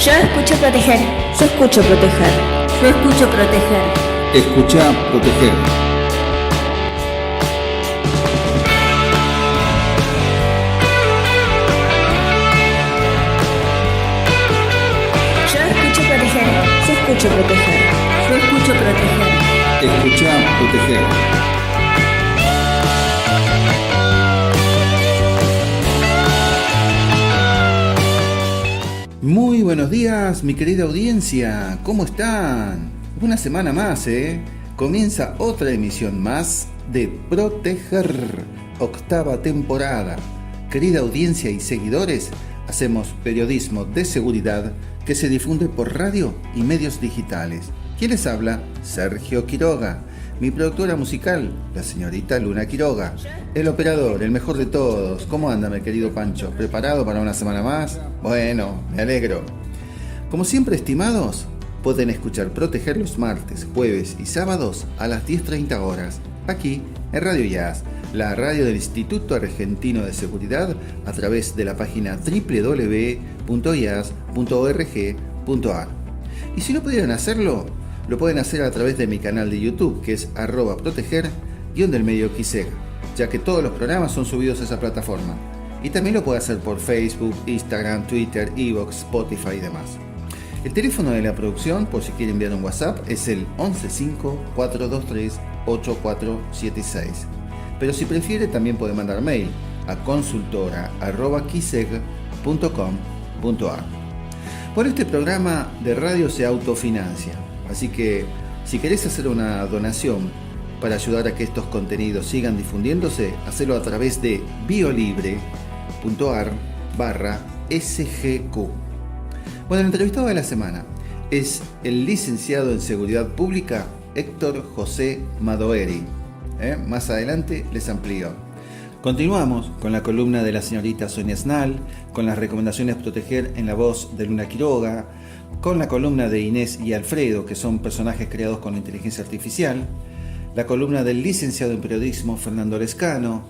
Yo escucho proteger. Yo escucho proteger. Yo escucho proteger. Escucha proteger. Yo escucho proteger. Yo escucho proteger. Yo escucho proteger. Escucha proteger. Muy buenos días, mi querida audiencia. ¿Cómo están? Una semana más, Comienza otra emisión más de Proteger, octava temporada. Querida audiencia y seguidores, hacemos periodismo de seguridad que se difunde por radio y medios digitales. ¿Quién les habla? Sergio Quiroga. Mi productora musical, la señorita Luna Quiroga. El operador, el mejor de todos. ¿Cómo anda, mi querido Pancho? ¿Preparado para una semana más? Bueno, me alegro. Como siempre, estimados, pueden escuchar Proteger los martes, jueves y sábados a las 10:30 horas, aquí en Radio Jazz, la radio del Instituto Argentino de Seguridad, a través de la página www.jazz.org.ar. Y si no pudieran hacerlo, lo pueden hacer a través de mi canal de YouTube, que es @proteger_Quisega, ya que todos los programas son subidos a esa plataforma. Y también lo puede hacer por Facebook, Instagram, Twitter, Evox, Spotify y demás. El teléfono de la producción, por si quiere enviar un WhatsApp, es el 115-423-8476. Pero si prefiere, también puede mandar mail a consultora@quiseg.com.ar. Por este programa de radio se autofinancia. Así que, si querés hacer una donación para ayudar a que estos contenidos sigan difundiéndose, hacelo a través de biolibre.ar/SGQ. Bueno, el entrevistado de la semana es el licenciado en Seguridad Pública Héctor José Madoeri. Más adelante les amplío. Continuamos con la columna de la señorita Sonia Snal, con las recomendaciones Proteger en la voz de Luna Quiroga, con la columna de Inés y Alfredo, que son personajes creados con la inteligencia artificial, la columna del licenciado en periodismo Fernando Lescano,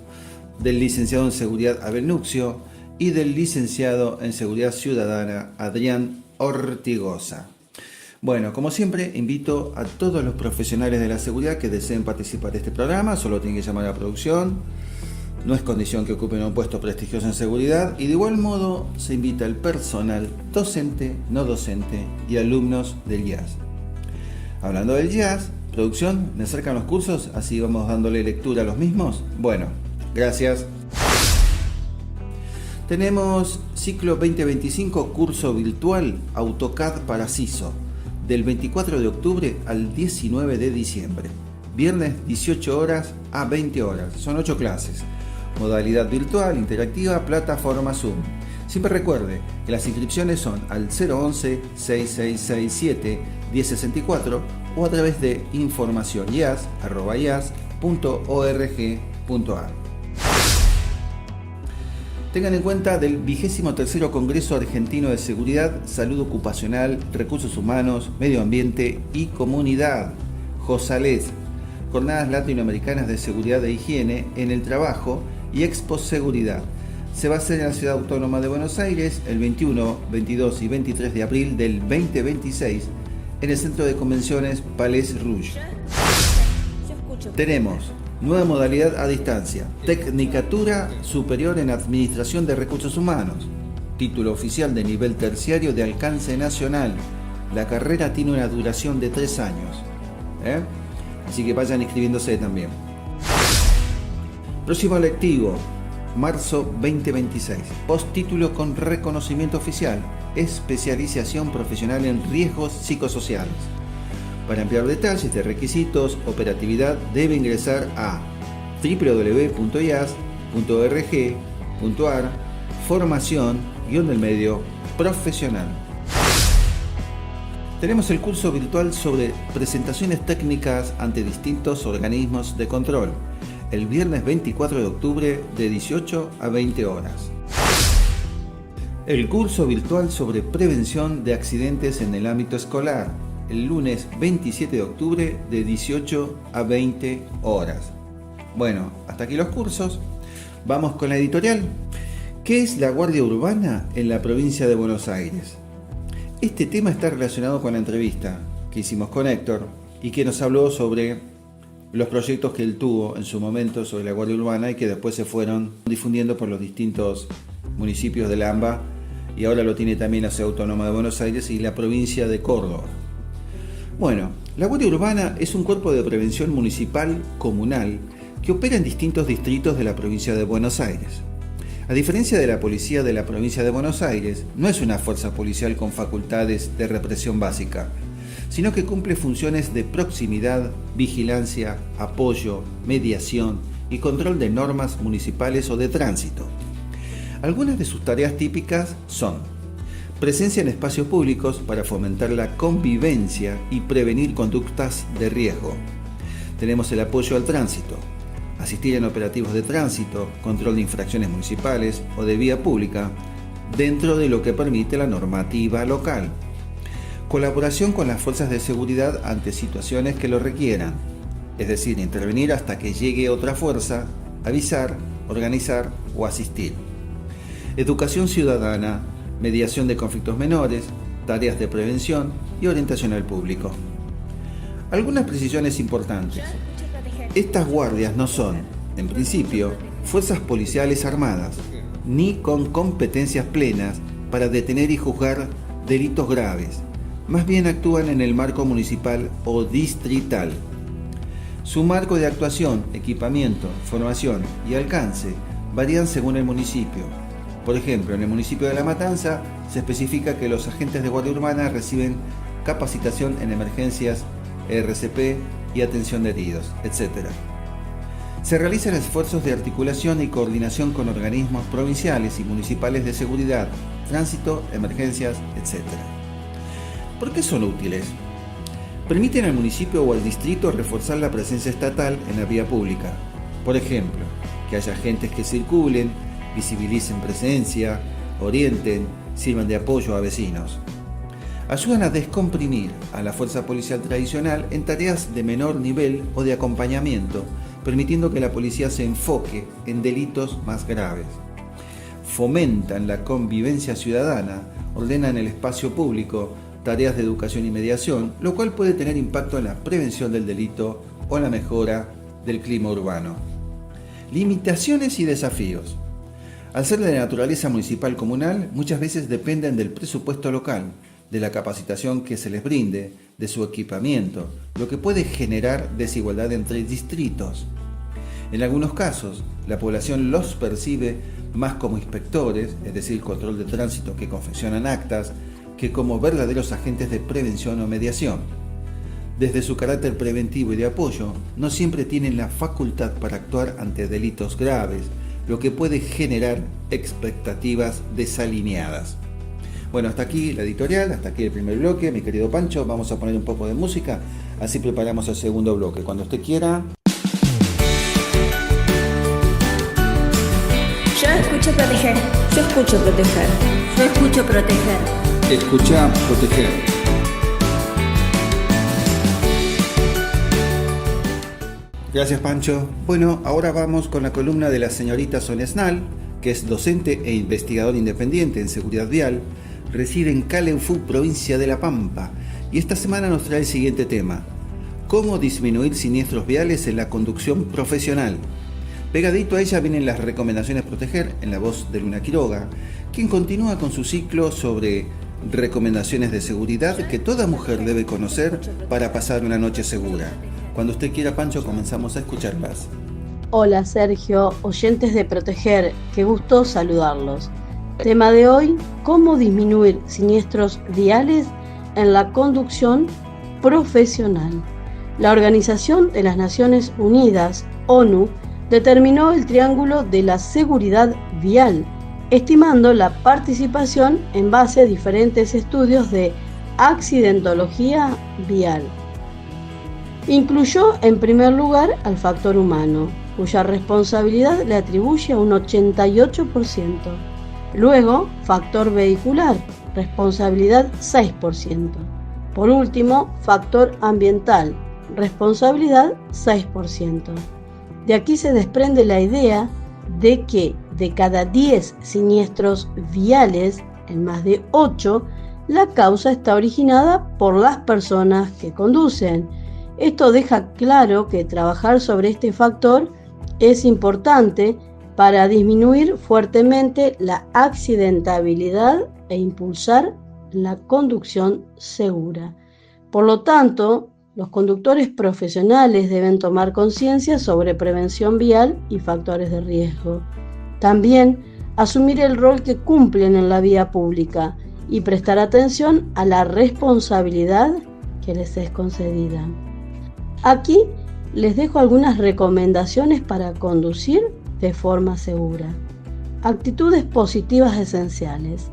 del licenciado en seguridad Abel Nuxio y del licenciado en seguridad ciudadana Adrián Ortigosa. Bueno, como siempre, invito a todos los profesionales de la seguridad que deseen participar de este programa. Solo tienen que llamar a la producción. No es condición que ocupen un puesto prestigioso en seguridad, y de igual modo se invita al personal docente, no docente y alumnos del jazz. Hablando del jazz, producción, ¿me acercan los cursos? Así vamos dándole lectura a los mismos. Bueno, gracias. Tenemos ciclo 2025, curso virtual AutoCAD para CISO, del 24 de octubre al 19 de diciembre. Viernes 18 horas a 20 horas, son 8 clases. Modalidad virtual, interactiva, plataforma Zoom. Siempre recuerde que las inscripciones son al 011-6667-1064 o a través de informacionjazz@jazz.org.ar. Tengan en cuenta del 23º Congreso Argentino de Seguridad, Salud Ocupacional, Recursos Humanos, Medio Ambiente y Comunidad, JOSALES, Jornadas Latinoamericanas de Seguridad e Higiene en el Trabajo y Expo Seguridad. Se va a hacer en la Ciudad Autónoma de Buenos Aires el 21, 22 y 23 de abril del 2026 en el Centro de Convenciones Palais Rouge. Tenemos nueva modalidad a distancia, Tecnicatura Superior en Administración de Recursos Humanos, título oficial de nivel terciario de alcance nacional. La carrera tiene una duración de 3 años. Así que vayan inscribiéndose también. Próximo lectivo, marzo 2026. Postítulo con reconocimiento oficial. Especialización profesional en riesgos psicosociales. Para ampliar detalles de requisitos, operatividad, debe ingresar a www.ias.org.ar formación-del-medio profesional. Tenemos el curso virtual sobre presentaciones técnicas ante distintos organismos de control, el viernes 24 de octubre de 18 a 20 horas. El curso virtual sobre prevención de accidentes en el ámbito escolar, el lunes 27 de octubre de 18 a 20 horas. Bueno, hasta aquí los cursos. Vamos con la editorial. ¿Qué es la Guardia Urbana en la provincia de Buenos Aires? Este tema está relacionado con la entrevista que hicimos con Héctor y que nos habló sobre los proyectos que él tuvo en su momento sobre la Guardia Urbana y que después se fueron difundiendo por los distintos municipios del AMBA, y ahora lo tiene también la Ciudad Autónoma de Buenos Aires y la provincia de Córdoba. Bueno, la Guardia Urbana es un cuerpo de prevención municipal comunal que opera en distintos distritos de la provincia de Buenos Aires. A diferencia de la policía de la provincia de Buenos Aires, no es una fuerza policial con facultades de represión básica, sino que cumple funciones de proximidad, vigilancia, apoyo, mediación y control de normas municipales o de tránsito. Algunas de sus tareas típicas son presencia en espacios públicos para fomentar la convivencia y prevenir conductas de riesgo. Tenemos el apoyo al tránsito, asistir en operativos de tránsito, control de infracciones municipales o de vía pública, dentro de lo que permite la normativa local. Colaboración con las fuerzas de seguridad ante situaciones que lo requieran, es decir, intervenir hasta que llegue otra fuerza, avisar, organizar o asistir. Educación ciudadana, mediación de conflictos menores, tareas de prevención y orientación al público. Algunas precisiones importantes. Estas guardias no son, en principio, fuerzas policiales armadas, ni con competencias plenas para detener y juzgar delitos graves. Más bien actúan en el marco municipal o distrital. Su marco de actuación, equipamiento, formación y alcance varían según el municipio. Por ejemplo, en el municipio de La Matanza se especifica que los agentes de Guardia Urbana reciben capacitación en emergencias, RCP y atención de heridos, etc. Se realizan esfuerzos de articulación y coordinación con organismos provinciales y municipales de seguridad, tránsito, emergencias, etc. ¿Por qué son útiles? Permiten al municipio o al distrito reforzar la presencia estatal en la vía pública. Por ejemplo, que haya agentes que circulen, visibilicen presencia, orienten, sirvan de apoyo a vecinos. Ayudan a descomprimir a la fuerza policial tradicional en tareas de menor nivel o de acompañamiento, permitiendo que la policía se enfoque en delitos más graves. Fomentan la convivencia ciudadana, ordenan el espacio público, tareas de educación y mediación, lo cual puede tener impacto en la prevención del delito o en la mejora del clima urbano. Limitaciones y desafíos. Al ser de naturaleza municipal comunal, muchas veces dependen del presupuesto local, de la capacitación que se les brinde, de su equipamiento, lo que puede generar desigualdad entre distritos. En algunos casos, la población los percibe más como inspectores, es decir, control de tránsito que confeccionan actas, que como verdaderos agentes de prevención o mediación. Desde su carácter preventivo y de apoyo, no siempre tienen la facultad para actuar ante delitos graves, lo que puede generar expectativas desalineadas. Bueno, hasta aquí la editorial, hasta aquí el primer bloque, mi querido Pancho. Vamos a poner un poco de música, así preparamos el segundo bloque. Cuando usted quiera. Yo escucho proteger. Yo escucho proteger. Yo escucho proteger. Escucha, proteger. Gracias, Pancho. Bueno, ahora vamos con la columna de la señorita Sonia Snal, que es docente e investigadora independiente en seguridad vial, reside en Calefú, provincia de La Pampa, y esta semana nos trae el siguiente tema: ¿cómo disminuir siniestros viales en la conducción profesional? Pegadito a ella vienen las recomendaciones proteger en la voz de Luna Quiroga, quien continúa con su ciclo sobre recomendaciones de seguridad que toda mujer debe conocer para pasar una noche segura. Cuando usted quiera, Pancho, comenzamos a escucharlas. Hola Sergio, oyentes de Proteger, qué gusto saludarlos. Tema de hoy, ¿cómo disminuir siniestros viales en la conducción profesional? La Organización de las Naciones Unidas, ONU, determinó el triángulo de la seguridad vial, estimando la participación en base a diferentes estudios de accidentología vial. Incluyó en primer lugar al factor humano, cuya responsabilidad le atribuye a un 88%. Luego, factor vehicular, responsabilidad 6%. Por último, factor ambiental, responsabilidad 6%. De aquí se desprende la idea de que de cada 10 siniestros viales, en más de 8 la causa está originada por las personas que conducen. Esto deja claro que trabajar sobre este factor es importante para disminuir fuertemente la accidentabilidad e impulsar la conducción segura. Por lo tanto, los conductores profesionales deben tomar conciencia sobre prevención vial y factores de riesgo. También asumir el rol que cumplen en la vía pública y prestar atención a la responsabilidad que les es concedida. Aquí les dejo algunas recomendaciones para conducir de forma segura. Actitudes positivas esenciales.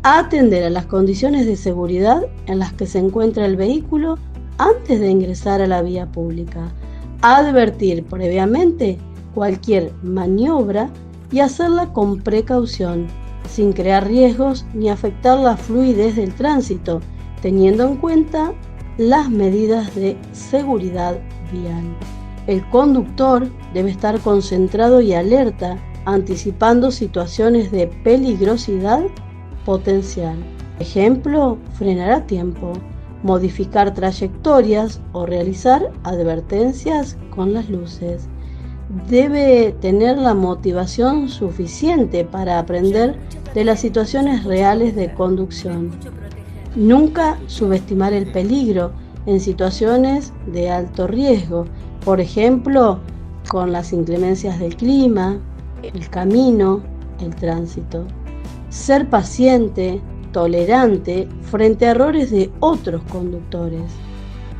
Atender a las condiciones de seguridad en las que se encuentra el vehículo antes de ingresar a la vía pública. Advertir previamente cualquier maniobra y hacerla con precaución, sin crear riesgos ni afectar la fluidez del tránsito, teniendo en cuenta las medidas de seguridad vial. El conductor debe estar concentrado y alerta, anticipando situaciones de peligrosidad potencial. Ejemplo, frenar a tiempo, modificar trayectorias o realizar advertencias con las luces. Debe tener la motivación suficiente para aprender de las situaciones reales de conducción. Nunca subestimar el peligro en situaciones de alto riesgo, por ejemplo, con las inclemencias del clima, el camino, el tránsito. Ser paciente, tolerante frente a errores de otros conductores.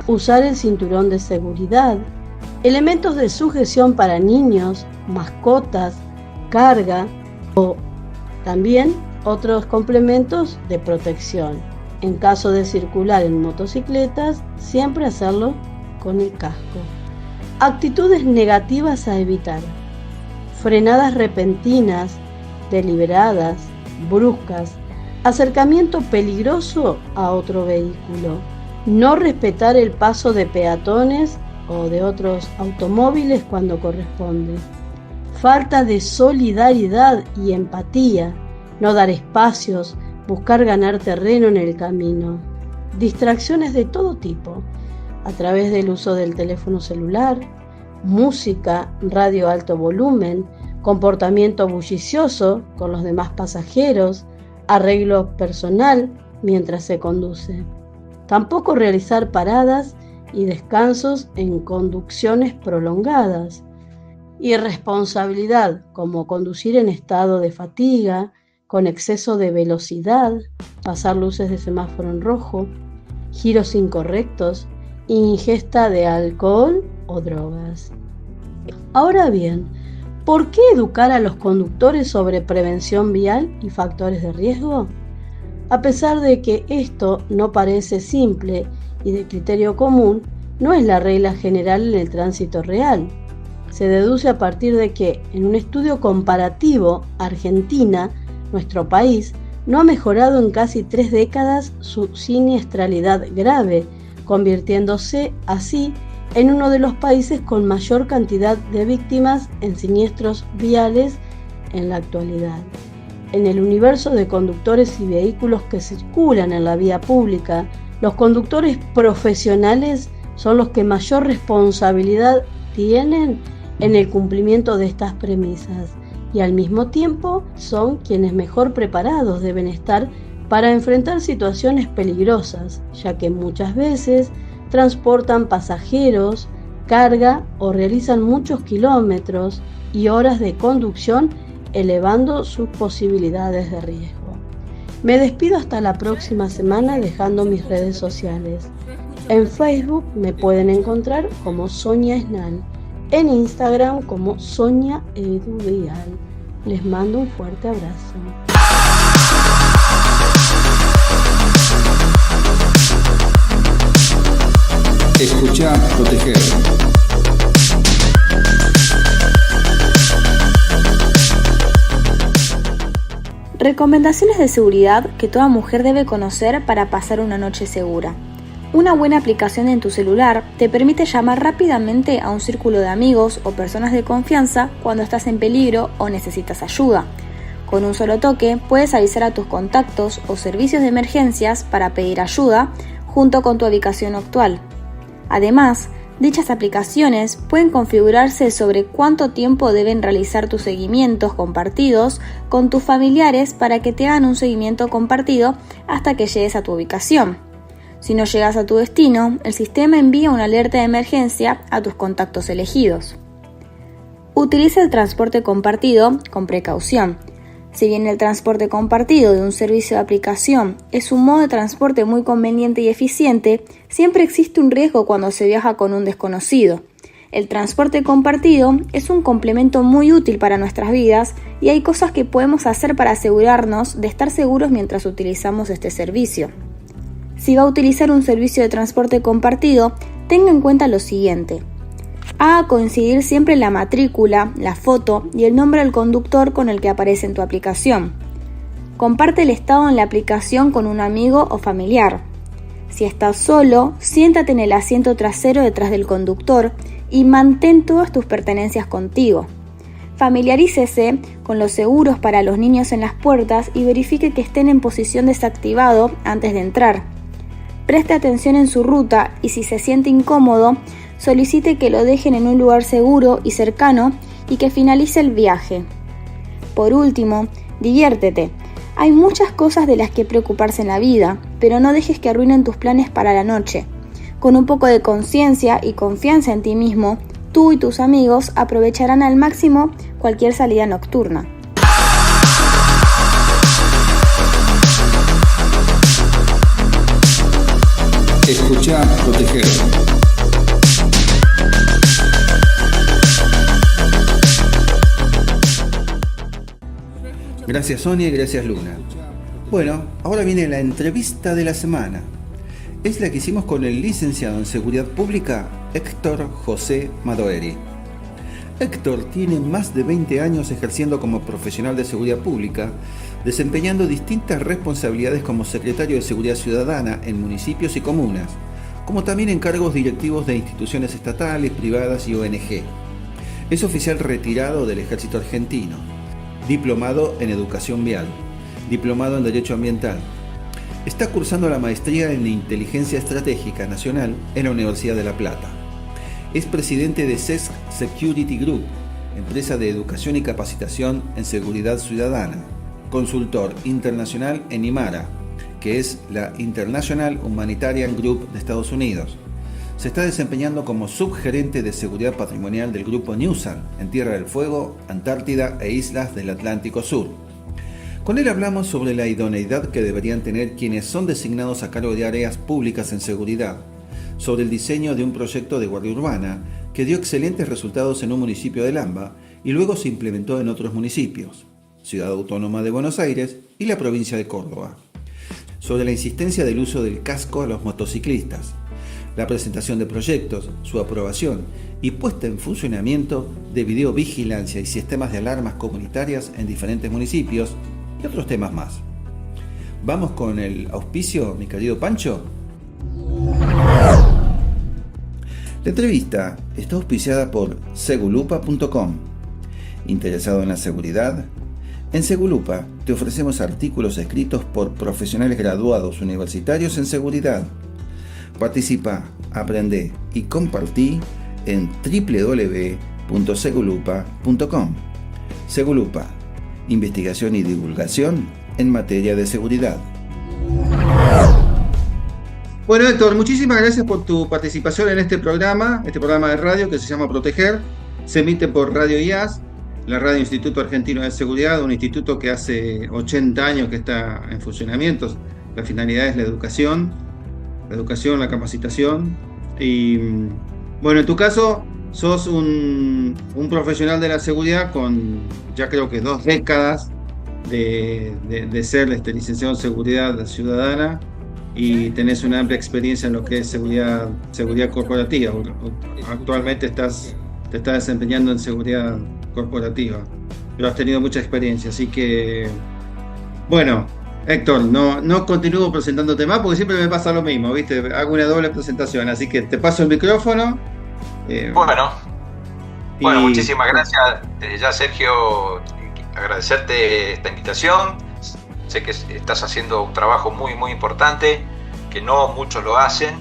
Usar el cinturón de seguridad, elementos de sujeción para niños, mascotas, carga o también otros complementos de protección. En caso de circular en motocicletas, siempre hacerlo con el casco. Actitudes negativas a evitar. Frenadas repentinas, deliberadas, bruscas, acercamiento peligroso a otro vehículo, no respetar el paso de peatones o de otros automóviles cuando corresponde, falta de solidaridad y empatía, no dar espacios, buscar ganar terreno en el camino, distracciones de todo tipo, a través del uso del teléfono celular, música, radio alto volumen, comportamiento bullicioso con los demás pasajeros, arreglo personal mientras se conduce. Tampoco realizar paradas y descansos en conducciones prolongadas. Irresponsabilidad, como conducir en estado de fatiga, con exceso de velocidad, pasar luces de semáforo en rojo, giros incorrectos, ingesta de alcohol o drogas. Ahora bien, ¿por qué educar a los conductores sobre prevención vial y factores de riesgo? A pesar de que esto no parece simple y de criterio común, no es la regla general en el tránsito real. Se deduce a partir de que, en un estudio comparativo, Argentina, nuestro país, no ha mejorado en casi 3 décadas su siniestralidad grave, convirtiéndose así en uno de los países con mayor cantidad de víctimas en siniestros viales en la actualidad. En el universo de conductores y vehículos que circulan en la vía pública, los conductores profesionales son los que mayor responsabilidad tienen en el cumplimiento de estas premisas y al mismo tiempo son quienes mejor preparados deben estar para enfrentar situaciones peligrosas, ya que muchas veces transportan pasajeros, carga o realizan muchos kilómetros y horas de conducción, elevando sus posibilidades de riesgo. Me despido hasta la próxima semana dejando mis redes sociales. En Facebook me pueden encontrar como Sonia Esnal, en Instagram como Sonia Edu Vial. Les mando un fuerte abrazo. Escucha, proteger. Recomendaciones de seguridad que toda mujer debe conocer para pasar una noche segura. Una buena aplicación en tu celular te permite llamar rápidamente a un círculo de amigos o personas de confianza cuando estás en peligro o necesitas ayuda. Con un solo toque puedes avisar a tus contactos o servicios de emergencias para pedir ayuda junto con tu ubicación actual. Además, dichas aplicaciones pueden configurarse sobre cuánto tiempo deben realizar tus seguimientos compartidos con tus familiares para que te hagan un seguimiento compartido hasta que llegues a tu ubicación. Si no llegas a tu destino, el sistema envía una alerta de emergencia a tus contactos elegidos. Utiliza el transporte compartido con precaución. Si bien el transporte compartido de un servicio de aplicación es un modo de transporte muy conveniente y eficiente, siempre existe un riesgo cuando se viaja con un desconocido. El transporte compartido es un complemento muy útil para nuestras vidas y hay cosas que podemos hacer para asegurarnos de estar seguros mientras utilizamos este servicio. Si va a utilizar un servicio de transporte compartido, tenga en cuenta lo siguiente. Haga coincidir siempre la matrícula, la foto y el nombre del conductor con el que aparece en tu aplicación. Comparte el estado en la aplicación con un amigo o familiar. Si estás solo, siéntate en el asiento trasero detrás del conductor y mantén todas tus pertenencias contigo. Familiarícese con los seguros para los niños en las puertas y verifique que estén en posición desactivado antes de entrar. Preste atención en su ruta y si se siente incómodo, solicite que lo dejen en un lugar seguro y cercano y que finalice el viaje. Por último, diviértete. Hay muchas cosas de las que preocuparse en la vida, pero no dejes que arruinen tus planes para la noche. Con un poco de conciencia y confianza en ti mismo, tú y tus amigos aprovecharán al máximo cualquier salida nocturna. Escuchá, proteger. Gracias Sonia y gracias Luna. Bueno, ahora viene la entrevista de la semana. Es la que hicimos con el licenciado en Seguridad Pública, Héctor José Madoeri. Héctor tiene más de 20 años ejerciendo como profesional de seguridad pública, desempeñando distintas responsabilidades como secretario de Seguridad Ciudadana en municipios y comunas, como también en cargos directivos de instituciones estatales, privadas y ONG. Es oficial retirado del Ejército Argentino, diplomado en Educación Vial, diplomado en Derecho Ambiental. Está cursando la maestría en Inteligencia Estratégica Nacional en la Universidad de La Plata. Es presidente de CESC Security Group, empresa de educación y capacitación en seguridad ciudadana. Consultor internacional en IMARA, que es la International Humanitarian Group de Estados Unidos. Se está desempeñando como subgerente de seguridad patrimonial del grupo Newsan en Tierra del Fuego, Antártida e islas del Atlántico Sur. Con él hablamos sobre la idoneidad que deberían tener quienes son designados a cargo de áreas públicas en seguridad, sobre el diseño de un proyecto de guardia urbana que dio excelentes resultados en un municipio de Lamba y luego se implementó en otros municipios, Ciudad Autónoma de Buenos Aires y la provincia de Córdoba. Sobre la insistencia del uso del casco a los motociclistas, la presentación de proyectos, su aprobación y puesta en funcionamiento de videovigilancia y sistemas de alarmas comunitarias en diferentes municipios y otros temas más. ¿Vamos con el auspicio, mi querido Pancho? La entrevista está auspiciada por Segulupa.com. ¿Interesado en la seguridad? En Segulupa te ofrecemos artículos escritos por profesionales graduados universitarios en seguridad. Participa, aprende y compartí en www.segulupa.com. Segulupa, investigación y divulgación en materia de seguridad. Bueno, Héctor, muchísimas gracias por tu participación en este programa de radio que se llama Proteger. Se emite por Radio IAS, la Radio Instituto Argentino de Seguridad, un instituto que hace 80 años que está en funcionamiento. La finalidad es la educación, la capacitación. Y bueno, en tu caso, sos un profesional de la seguridad con ya creo que 2 décadas de ser licenciado en Seguridad Ciudadana y tenés una amplia experiencia en lo que es seguridad corporativa. Actualmente te estás desempeñando en seguridad corporativa, pero has tenido mucha experiencia, así que bueno, Héctor, no continúo presentándote más porque siempre me pasa lo mismo, ¿viste? Hago una doble presentación, así que te paso el micrófono. Bueno, muchísimas gracias. Ya Sergio agradecerte esta invitación. Sé que estás haciendo un trabajo muy, muy importante, que no muchos lo hacen,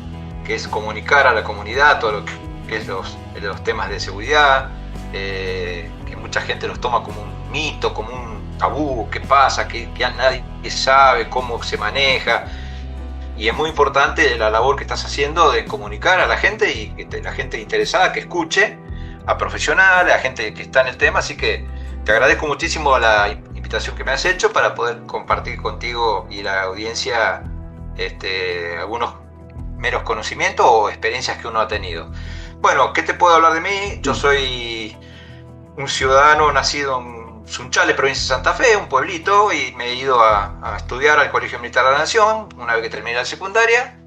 que es comunicar a la comunidad todo lo que es los temas de seguridad, que mucha gente los toma como un mito, como un tabú, qué pasa, que nadie sabe cómo se maneja. Y es muy importante la labor que estás haciendo de comunicar a la gente y que la gente interesada que escuche, a profesionales, a gente que está en el tema. Así que te agradezco muchísimo la invitación que me has hecho para poder compartir contigo y la audiencia algunos meros conocimientos o experiencias que uno ha tenido. Bueno, ¿qué te puedo hablar de mí? Yo soy un ciudadano nacido en Sunchales, provincia de Santa Fe, un pueblito, y me he ido a estudiar al Colegio Militar de la Nación una vez que terminé la secundaria.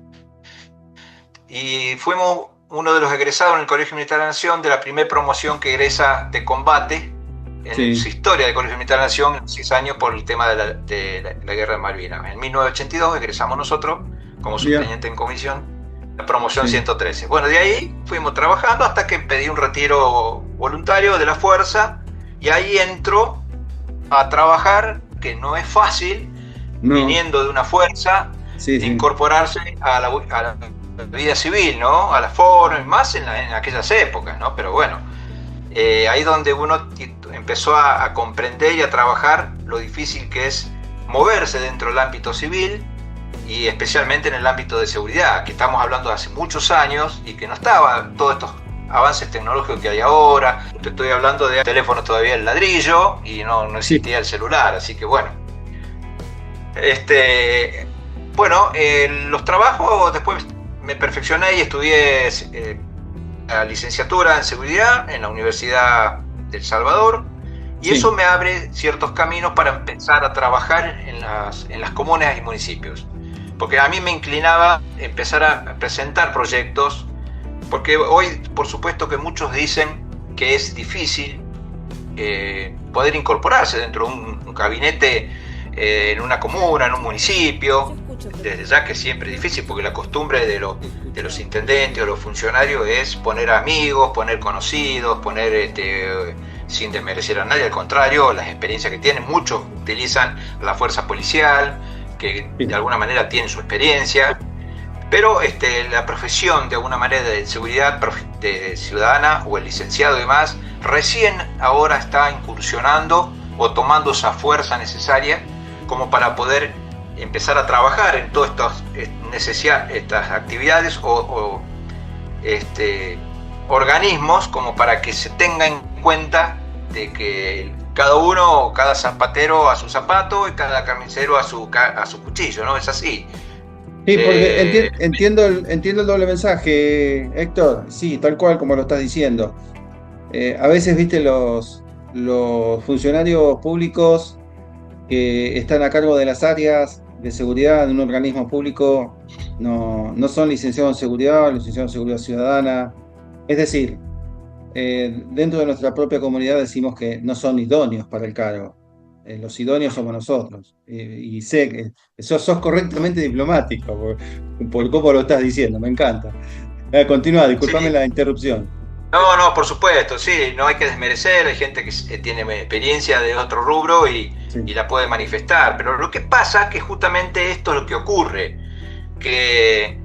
Y fuimos uno de los egresados en el Colegio Militar de la Nación de la primera promoción que egresa de combate en su historia del Colegio Militar de la Nación en 6 años por el tema de la Guerra de Malvinas. En 1982 egresamos nosotros como subteniente en comisión, la promoción 113. Bueno, de ahí fuimos trabajando hasta que pedí un retiro voluntario de la fuerza y ahí entro a trabajar, que no es fácil, viniendo de una fuerza, incorporarse a la vida civil, ¿no? A la forma, más en aquellas épocas, ¿no? Pero bueno, ahí donde uno empezó a comprender y a trabajar lo difícil que es moverse dentro del ámbito civil y especialmente en el ámbito de seguridad, que estamos hablando de hace muchos años y que no estaba todos estos avances tecnológicos que hay ahora. Te estoy hablando de teléfonos todavía el ladrillo y no existía el celular, así que bueno. Los trabajos, después me perfeccioné y estudié la licenciatura en seguridad en la Universidad del Salvador, y eso me abre ciertos caminos para empezar a trabajar en las comunas y municipios, porque a mí me inclinaba empezar a presentar proyectos, porque hoy por supuesto que muchos dicen que es difícil poder incorporarse dentro de un gabinete en una comuna, en un municipio, desde ya que siempre es difícil, porque la costumbre de los intendentes o los funcionarios es poner amigos, poner conocidos, poner sin desmerecer a nadie, al contrario, las experiencias que tienen, muchos utilizan la fuerza policial, que de alguna manera tienen su experiencia, pero la profesión de alguna manera de seguridad de ciudadana o el licenciado y demás, recién ahora está incursionando o tomando esa fuerza necesaria como para poder empezar a trabajar en todas estas actividades o organismos, como para que se tenga en cuenta de que cada zapatero a su zapato y cada carnicero a su cuchillo, ¿no? Es así. Sí, porque entiendo el doble mensaje, Héctor. Sí, tal cual como lo estás diciendo. A veces, viste, los funcionarios públicos que están a cargo de las áreas de seguridad de un organismo público no son licenciados en seguridad o licenciados en seguridad ciudadana. Es decir, dentro de nuestra propia comunidad decimos que no son idóneos para el cargo. Los idóneos somos nosotros. Y sé que sos correctamente diplomático por cómo lo estás diciendo, me encanta. Continúa, discúlpame la interrupción. No, por supuesto, sí, no hay que desmerecer, hay gente que tiene experiencia de otro rubro y la puede manifestar, pero lo que pasa es que justamente esto es lo que ocurre, que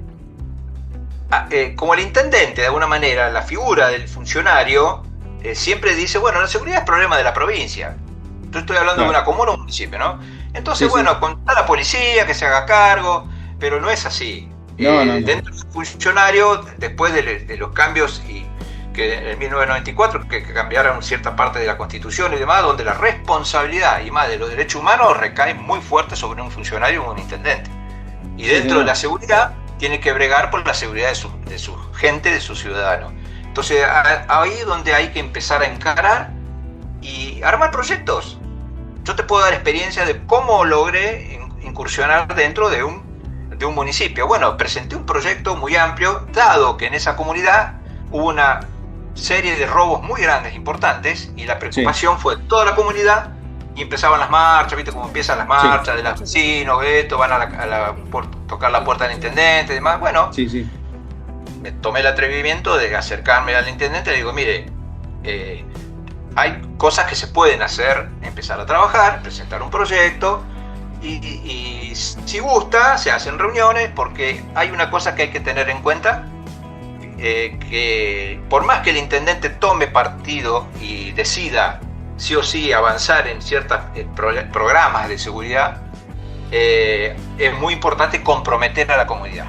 como el intendente, de alguna manera, la figura del funcionario siempre dice, bueno, la seguridad es problema de la provincia. Yo estoy hablando de una comuna o un municipio, ¿no? Entonces, contar a la policía que se haga cargo, pero no es así. Dentro del funcionario, después de los cambios que en 1994 que cambiaron cierta parte de la Constitución y demás, donde la responsabilidad y más de los derechos humanos recae muy fuerte sobre un funcionario o un intendente. Y dentro de la seguridad tiene que bregar por la seguridad de su gente, de sus ciudadanos. Entonces ahí es donde hay que empezar a encarar y armar proyectos. Yo te puedo dar experiencia de cómo logré incursionar dentro de un municipio. Bueno, presenté un proyecto muy amplio, dado que en esa comunidad hubo una serie de robos muy grandes, importantes, y la preocupación fue toda la comunidad, y empezaban las marchas, ¿viste cómo empiezan las marchas de los vecinos? Van por tocar la puerta del intendente y demás. Bueno, me tomé el atrevimiento de acercarme al intendente y le digo, mire, hay cosas que se pueden hacer, empezar a trabajar, presentar un proyecto y si gusta se hacen reuniones, porque hay una cosa que hay que tener en cuenta, que por más que el intendente tome partido y decida sí o sí avanzar en ciertos programas de seguridad, es muy importante comprometer a la comunidad.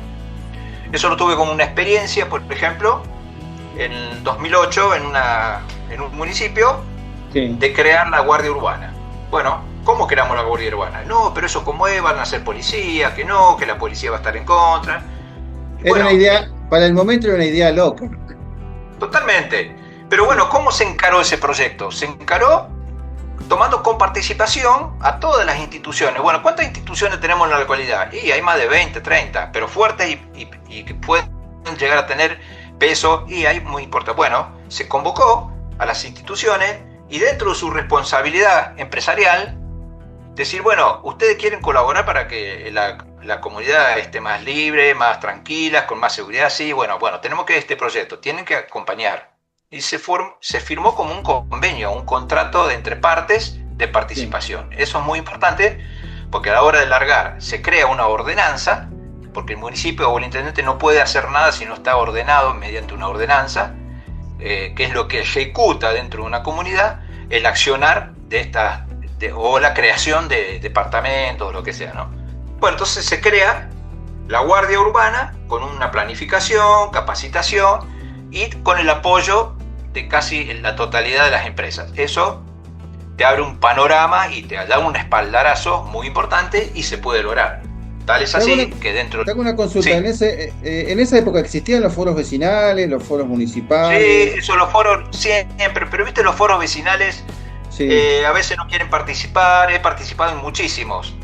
Eso lo tuve como una experiencia, por ejemplo, en 2008 en un municipio, Sí. de crear la Guardia Urbana. Bueno, ¿cómo creamos la Guardia Urbana? No, pero eso como es, van a ser policías, que no, que la policía va a estar en contra. Era Bueno, una idea, para el momento era una idea loca. totalmente. Pero bueno, ¿cómo se encaró ese proyecto? Se encaró tomando con participación a todas las instituciones. Bueno, ¿cuántas instituciones tenemos en la localidad? Y hay más de 20, 30, pero fuertes y que pueden llegar a tener peso, y hay muy importante. Bueno, se convocó a las instituciones y dentro de su responsabilidad empresarial, decir, bueno, ustedes quieren colaborar para que la comunidad esté más libre, más tranquila, con más seguridad. Sí, bueno, tenemos que este proyecto, tienen que acompañar. Y se firmó como un convenio, un contrato entre partes de participación. Sí. Eso es muy importante, porque a la hora de largar se crea una ordenanza, porque el municipio o el intendente no puede hacer nada si no está ordenado mediante una ordenanza, que es lo que ejecuta dentro de una comunidad el accionar de estas, o la creación de departamentos o lo que sea, ¿no? Bueno, entonces se crea la Guardia Urbana con una planificación, capacitación y con el apoyo de casi la totalidad de las empresas. Eso te abre un panorama y te da un espaldarazo muy importante y se puede lograr. Tal es así que dentro... Te hago una consulta. Sí. En esa época existían los foros vecinales, los foros municipales. Sí, eso, los foros siempre, pero viste, los foros vecinales sí. A veces no quieren participar. He participado en muchísimos.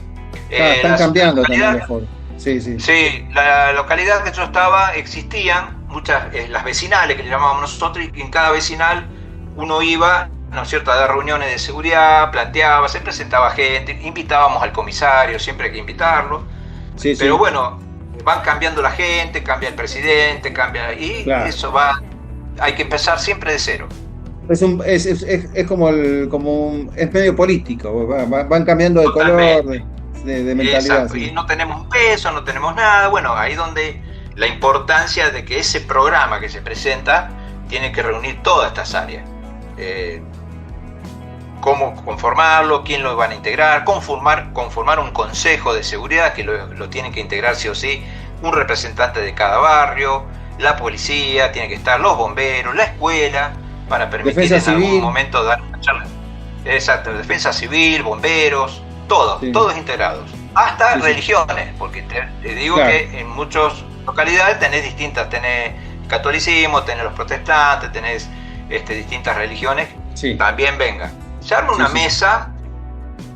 Están cambiando también los foros. Sí, sí. Sí, la localidad que yo estaba existían muchas, las vecinales que le llamábamos nosotros, y en cada vecinal uno iba, ¿no es cierto?, a dar reuniones de seguridad, planteaba, se presentaba gente, invitábamos al comisario, siempre hay que invitarlo. Sí, pero sí. bueno, van cambiando la gente, cambia el presidente, cambia, y claro, eso va, hay que empezar siempre de cero. Es como es medio político, van cambiando de totalmente color, de mentalidad. Exacto, sí. Y no tenemos un peso, no tenemos nada. Bueno, ahí donde la importancia de que ese programa que se presenta tiene que reunir todas estas áreas. Cómo conformarlo, quién lo van a integrar, conformar un consejo de seguridad que lo tienen que integrar sí o sí, un representante de cada barrio, la policía, tiene que estar los bomberos, la escuela, para permitir defensa en civil. Algún momento dar una charla. Exacto, defensa civil, bomberos, todos integrados, hasta sí, religiones, porque te digo claro, que en muchas localidades tenés distintas, tenés catolicismo, tenés los protestantes, tenés distintas religiones, sí, también vengan. Se arma una mesa.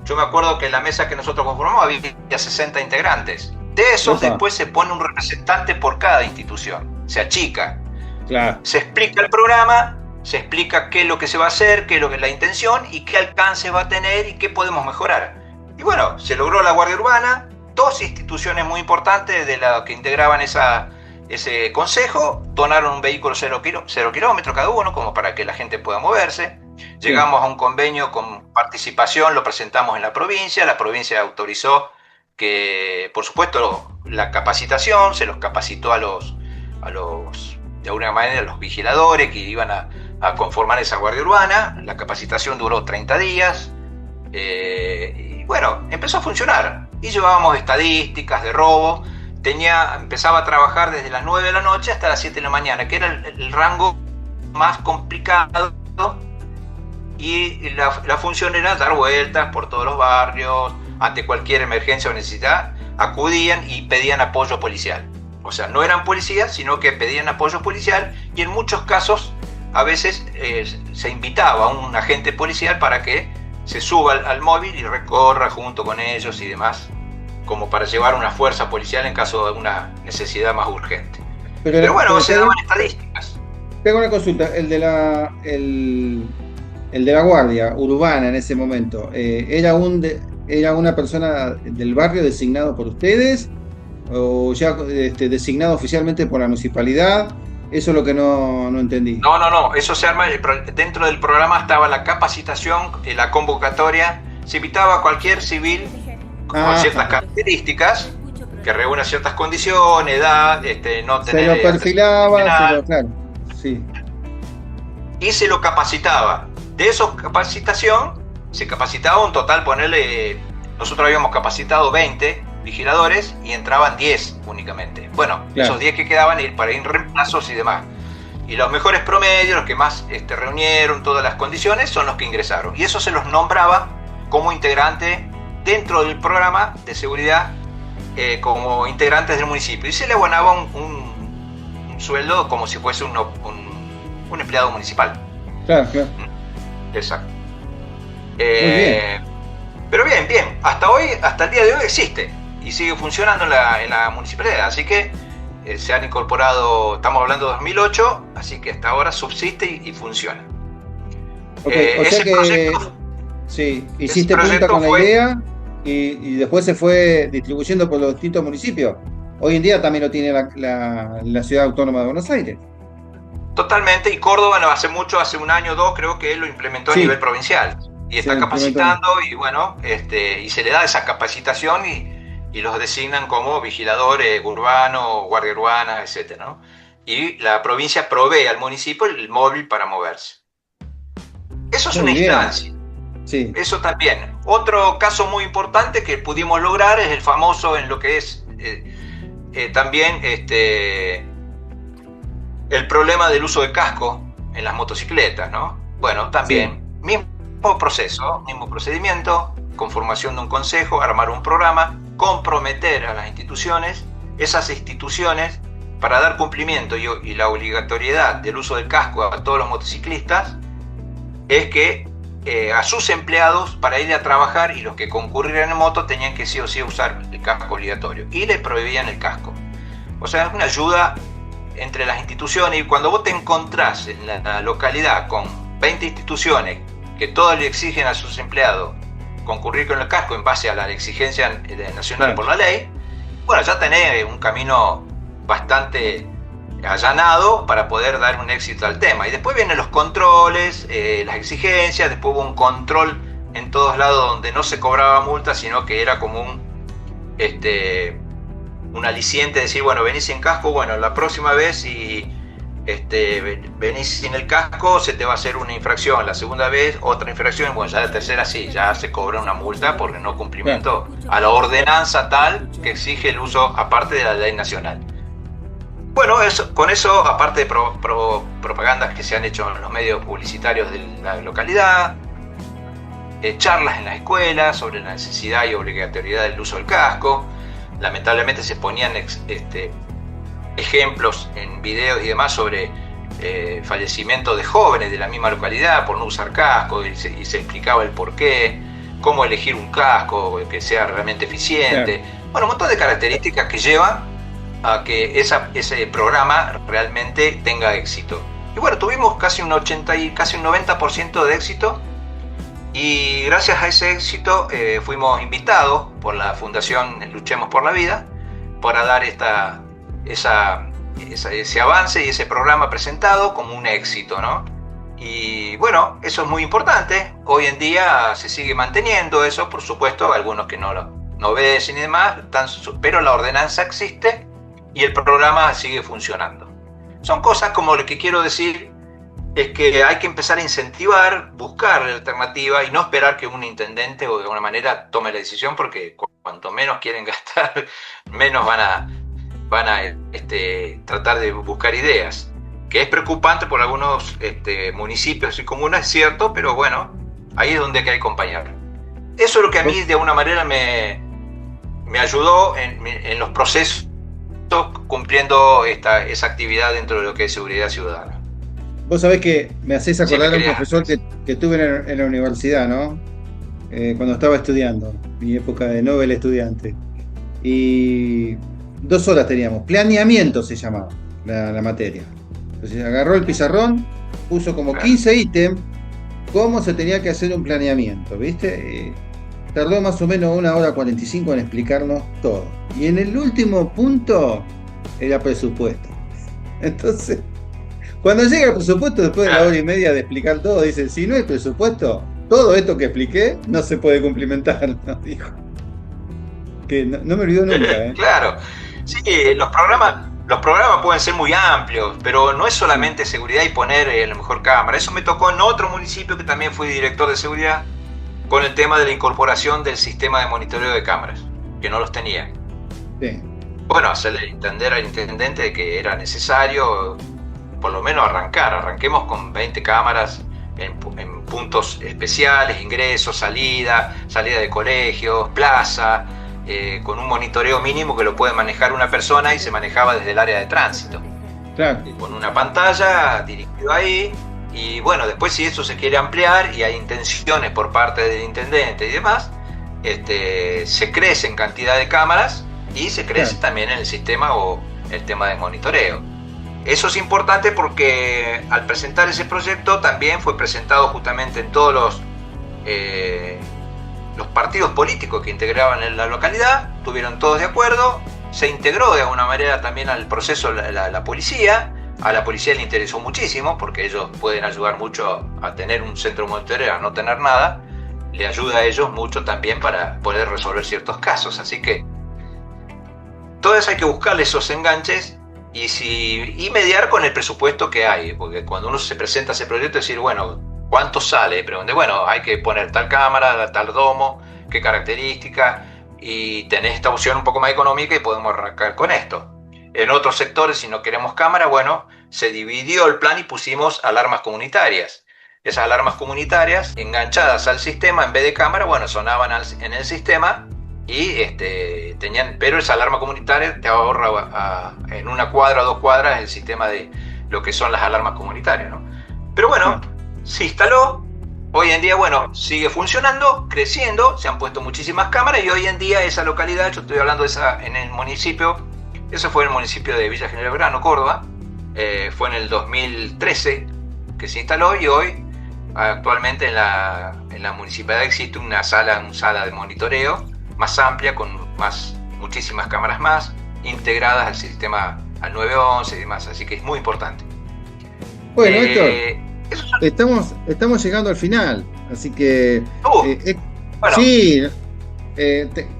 Yo me acuerdo que en la mesa que nosotros conformamos había 60 integrantes. De esos después se pone un representante por cada institución. Se achica. Claro. Se explica el programa, se explica qué es lo que se va a hacer, qué es lo que es la intención y qué alcance va a tener y qué podemos mejorar. Y bueno, se logró la Guardia Urbana. 2 instituciones muy importantes de las que integraban ese consejo donaron un vehículo 0 kilómetros cada uno, como para que la gente pueda moverse. Llegamos a un convenio con participación, lo presentamos en la provincia autorizó que, por supuesto, la capacitación, se los capacitó a los de alguna manera, a los vigiladores que iban a conformar esa Guardia Urbana. La capacitación duró 30 días, y bueno, empezó a funcionar, y llevábamos estadísticas de robo. Empezaba a trabajar desde las 9 de la noche hasta las 7 de la mañana, que era el rango más complicado. Y la función era dar vueltas por todos los barrios, ante cualquier emergencia o necesidad, acudían y pedían apoyo policial. O sea, no eran policías, sino que pedían apoyo policial, y en muchos casos, a veces se invitaba a un agente policial para que se suba al móvil y recorra junto con ellos y demás, como para llevar una fuerza policial en caso de una necesidad más urgente. Pero bueno, se daban estadísticas. Tengo una consulta, el de la Guardia Urbana en ese momento, ¿era una persona del barrio designado por ustedes o ya designado oficialmente por la municipalidad? Eso es lo que no entendí. No, eso se arma, dentro del programa estaba la capacitación, la convocatoria, se invitaba a cualquier civil con ciertas características, que reúna ciertas condiciones, edad, no tener... Se lo perfilaba, claro, sí. Y se lo capacitaba. De esa capacitación, se capacitaba un total, nosotros habíamos capacitado 20 vigiladores y entraban 10 únicamente. Bueno, claro. Esos 10 que quedaban para ir en reemplazos y demás. Y los mejores promedios, los que más reunieron todas las condiciones, son los que ingresaron. Y eso se los nombraba como integrante dentro del programa de seguridad, como integrantes del municipio. Y se le abonaba un sueldo como si fuese un empleado municipal. Claro. Exacto. Pero bien, hasta el día de hoy existe y sigue funcionando en la municipalidad, así que se han incorporado, estamos hablando de 2008, así que hasta ahora subsiste y funciona. O sea que sí, hiciste punta con la idea y después se fue distribuyendo por los distintos municipios. Hoy en día también lo tiene la Ciudad Autónoma de Buenos Aires. Totalmente, y Córdoba no hace mucho, hace un año o dos, creo que él lo implementó a nivel provincial. Y está capacitando y bueno, y se le da esa capacitación y los designan como vigiladores urbanos, guardia urbana, etc., ¿no? Y la provincia provee al municipio el móvil para moverse. Eso es una instancia. Sí. Eso también. Otro caso muy importante que pudimos lograr es el famoso en lo que es también el problema del uso de casco en las motocicletas, ¿no? Bueno, también, mismo proceso, mismo procedimiento, conformación de un consejo, armar un programa, comprometer a las instituciones, esas instituciones, para dar cumplimiento y la obligatoriedad del uso del casco a todos los motociclistas, es que a sus empleados, para ir a trabajar, y los que concurrieran en moto tenían que sí o sí usar el casco obligatorio, y les prohibían el casco. O sea, es una ayuda entre las instituciones, y cuando vos te encontrás en la localidad con 20 instituciones que todas le exigen a sus empleados concurrir con el casco en base a la exigencia nacional por la ley, bueno, ya tenés un camino bastante allanado para poder dar un éxito al tema. Y después vienen los controles, las exigencias, después hubo un control en todos lados donde no se cobraba multa, sino que era como un aliciente de decir, bueno, venís sin casco, bueno, la próxima vez si venís sin el casco se te va a hacer una infracción, la segunda vez otra infracción, bueno, ya la tercera sí, ya se cobra una multa por no cumplimiento a la ordenanza tal que exige el uso aparte de la ley nacional. Bueno, con eso, aparte de propagandas que se han hecho en los medios publicitarios de la localidad, charlas en las escuelas sobre la necesidad y obligatoriedad del uso del casco. Lamentablemente se ponían ejemplos en videos y demás sobre fallecimientos de jóvenes de la misma localidad por no usar casco, y se explicaba el porqué, cómo elegir un casco que sea realmente eficiente. Claro. Bueno, un montón de características que llevan a que ese programa realmente tenga éxito. Y bueno, tuvimos casi un 90% de éxito, y gracias a ese éxito fuimos invitados por la Fundación Luchemos por la Vida para dar ese avance y ese programa presentado como un éxito, ¿no? Y bueno, eso es muy importante. Hoy en día se sigue manteniendo eso, por supuesto, algunos que no obedecen y demás, pero la ordenanza existe y el programa sigue funcionando. Son cosas como lo que quiero decir es que hay que empezar a incentivar, buscar la alternativa y no esperar que un intendente o de alguna manera tome la decisión, porque cuanto menos quieren gastar, menos van a tratar de buscar ideas. Que es preocupante por algunos municipios y comunas, es cierto, pero bueno, ahí es donde hay que acompañar. Eso es lo que a mí de alguna manera me ayudó en los procesos cumpliendo esa actividad dentro de lo que es seguridad ciudadana. Vos sabés que me hacés acordar a un profesor que tuve en la universidad, ¿no? Cuando estaba estudiando, mi época de Nobel estudiante. Y 2 horas teníamos, planeamiento se llamaba la materia. Entonces agarró el pizarrón, puso como 15 ítems, cómo se tenía que hacer un planeamiento, ¿viste? Tardó más o menos 1 hora 45 en explicarnos todo. Y en el último punto era presupuesto. Entonces, Cuando llega el presupuesto, después de la hora y media de explicar todo, dice, si no hay presupuesto, todo esto que expliqué no se puede cumplimentar, ¿no? Dijo. Que no me olvidó nunca, ¿eh? Claro. Sí, los programas pueden ser muy amplios, pero no es solamente seguridad y poner la mejor cámara. Eso me tocó en otro municipio que también fui director de seguridad, con el tema de la incorporación del sistema de monitoreo de cámaras, que no los tenía. Sí. Bueno, hacerle entender al intendente de que era necesario, por lo menos arranquemos con 20 cámaras en puntos especiales, ingresos, salida de colegios, plaza, con un monitoreo mínimo que lo puede manejar una persona y se manejaba desde el área de tránsito. Claro. Con una pantalla dirigida ahí, y bueno, después si eso se quiere ampliar y hay intenciones por parte del intendente y demás, se crece en cantidad de cámaras y se crece también en el sistema o el tema de monitoreo. Eso es importante porque al presentar ese proyecto también fue presentado justamente en todos los partidos políticos que integraban en la localidad, estuvieron todos de acuerdo, se integró de alguna manera también al proceso la policía. A la policía le interesó muchísimo porque ellos pueden ayudar mucho a tener un centro de monitoreo, a no tener nada, le ayuda a ellos mucho también para poder resolver ciertos casos. Así que todas hay que buscarle esos enganches y mediar con el presupuesto que hay, porque cuando uno se presenta a ese proyecto, decir, bueno, ¿cuánto sale? Pregunté, bueno, hay que poner tal cámara, tal domo, qué características, y tenés esta opción un poco más económica y podemos arrancar con esto. En otros sectores, si no queremos cámara, bueno, se dividió el plan y pusimos alarmas comunitarias. Esas alarmas comunitarias, enganchadas al sistema, en vez de cámara, bueno, sonaban en el sistema y tenían, pero esa alarma comunitaria te ahorra en una cuadra o 2 cuadras el sistema de lo que son las alarmas comunitarias, ¿no? Pero bueno, se instaló. Hoy en día, bueno, sigue funcionando, creciendo, se han puesto muchísimas cámaras y hoy en día esa localidad, yo estoy hablando de esa en el municipio, eso fue en el municipio de Villa General Belgrano, Córdoba, fue en el 2013 que se instaló y hoy actualmente en la municipalidad existe una sala de monitoreo más amplia con muchísimas cámaras más integradas al sistema, al 911 y demás, así que es muy importante. Bueno, Héctor, estamos llegando al final, así que bueno. Sí,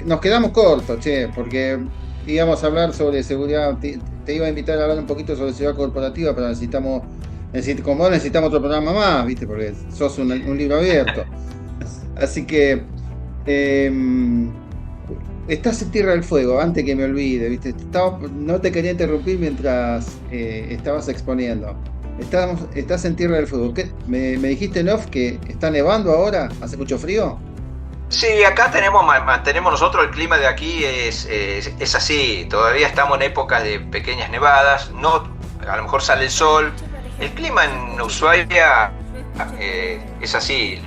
nos quedamos cortos, porque íbamos a hablar sobre seguridad, te iba a invitar a hablar un poquito sobre seguridad corporativa, pero como vos necesitamos otro programa más, ¿viste? Porque sos un libro abierto. Así que estás en Tierra del Fuego, antes que me olvide, ¿viste? No te quería interrumpir mientras estabas exponiendo. Estás en Tierra del Fuego. ¿Me dijiste en off que está nevando ahora? ¿Hace mucho frío? Sí, acá mantenemos nosotros el clima de aquí, es así. Todavía estamos en épocas de pequeñas nevadas, a lo mejor sale el sol. El clima en Ushuaia es así,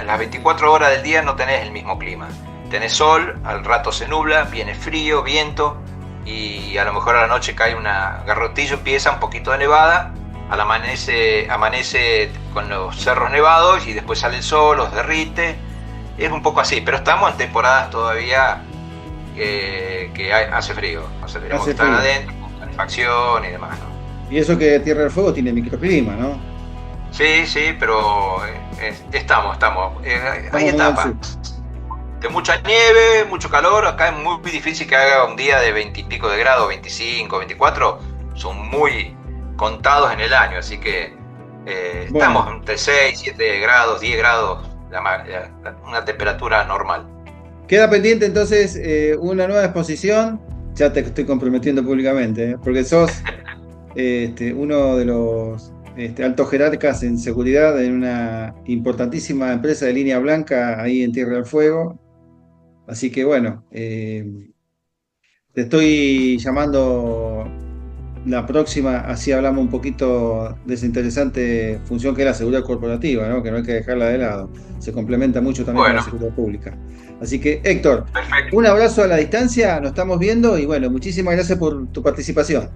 las 24 horas del día no tenés el mismo clima. Tenés sol, al rato se nubla, viene frío, viento y a lo mejor a la noche cae una garrotillo, empieza un poquito de nevada, amanece con los cerros nevados y después sale el sol, los derrite. Es un poco así, pero estamos en temporadas todavía que hace frío. O sea, tenemos que estar adentro, con calefacción y demás, ¿no? Y eso que Tierra del Fuego tiene microclima, ¿no? Sí, pero estamos. Hay etapas. De mucha nieve, mucho calor. Acá es muy difícil que haga un día de 20 y pico de grados, 25, 24. Son muy contados en el año, así que estamos entre 6, 7 grados, 10 grados. Una temperatura normal. Queda pendiente entonces una nueva exposición. Ya te estoy comprometiendo públicamente, porque sos uno de los altos jerarcas en seguridad en una importantísima empresa de línea blanca ahí en Tierra del Fuego. Así que bueno, te estoy llamando la próxima, así hablamos un poquito de esa interesante función que es la seguridad corporativa, ¿no? Que no hay que dejarla de lado. Se complementa mucho también con la seguridad pública. Así que, Héctor, un abrazo a la distancia, nos estamos viendo y bueno, muchísimas gracias por tu participación.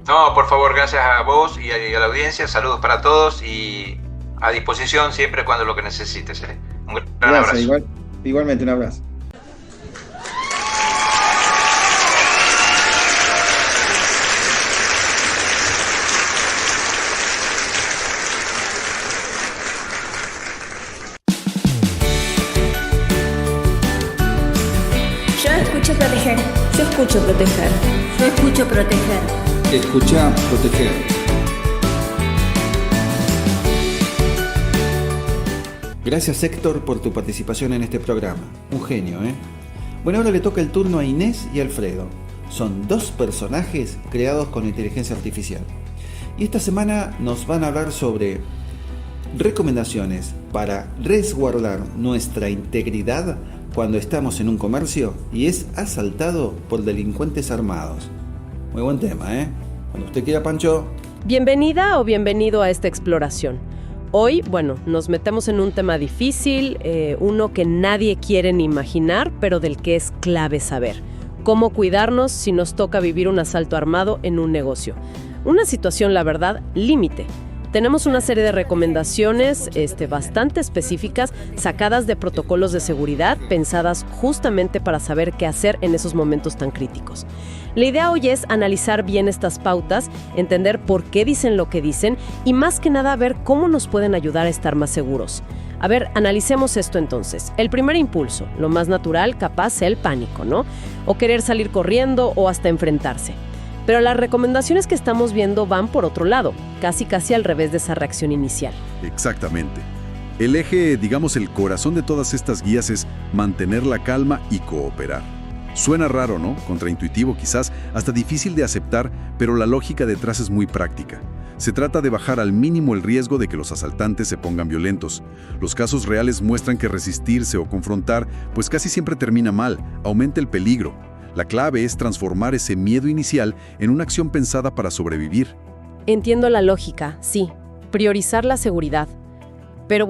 No, por favor, gracias a vos y a la audiencia, saludos para todos y a disposición siempre cuando lo que necesites. Un gran abrazo. Igualmente, un abrazo. Yo escucho proteger. Yo escucho proteger. Yo escucho proteger. Escucha, proteger. Gracias, Héctor, por tu participación en este programa. Un genio, ¿eh? Bueno, ahora le toca el turno a Inés y Alfredo. Son dos personajes creados con inteligencia artificial. Y esta semana nos van a hablar sobre recomendaciones para resguardar nuestra integridad cuando estamos en un comercio y es asaltado por delincuentes armados. Muy buen tema, ¿eh? Cuando usted quiera, Pancho. Bienvenida o bienvenido a esta exploración. Hoy, nos metemos en un tema difícil, uno que nadie quiere ni imaginar, pero del que es clave saber. Cómo cuidarnos si nos toca vivir un asalto armado en un negocio. Una situación, la verdad, límite. Tenemos una serie de recomendaciones bastante específicas, sacadas de protocolos de seguridad, pensadas justamente para saber qué hacer en esos momentos tan críticos. La idea hoy es analizar bien estas pautas, entender por qué dicen lo que dicen y más que nada ver cómo nos pueden ayudar a estar más seguros. A ver, analicemos esto entonces. El primer impulso, lo más natural, capaz, el pánico, ¿no? O querer salir corriendo o hasta enfrentarse. Pero las recomendaciones que estamos viendo van por otro lado, casi al revés de esa reacción inicial. Exactamente. El eje, digamos el corazón de todas estas guías es mantener la calma y cooperar. Suena raro, ¿no? Contraintuitivo quizás, hasta difícil de aceptar, pero la lógica detrás es muy práctica. Se trata de bajar al mínimo el riesgo de que los asaltantes se pongan violentos. Los casos reales muestran que resistirse o confrontar, pues casi siempre termina mal, aumenta el peligro. La clave es transformar ese miedo inicial en una acción pensada para sobrevivir. Entiendo la lógica, sí. Priorizar la seguridad. Pero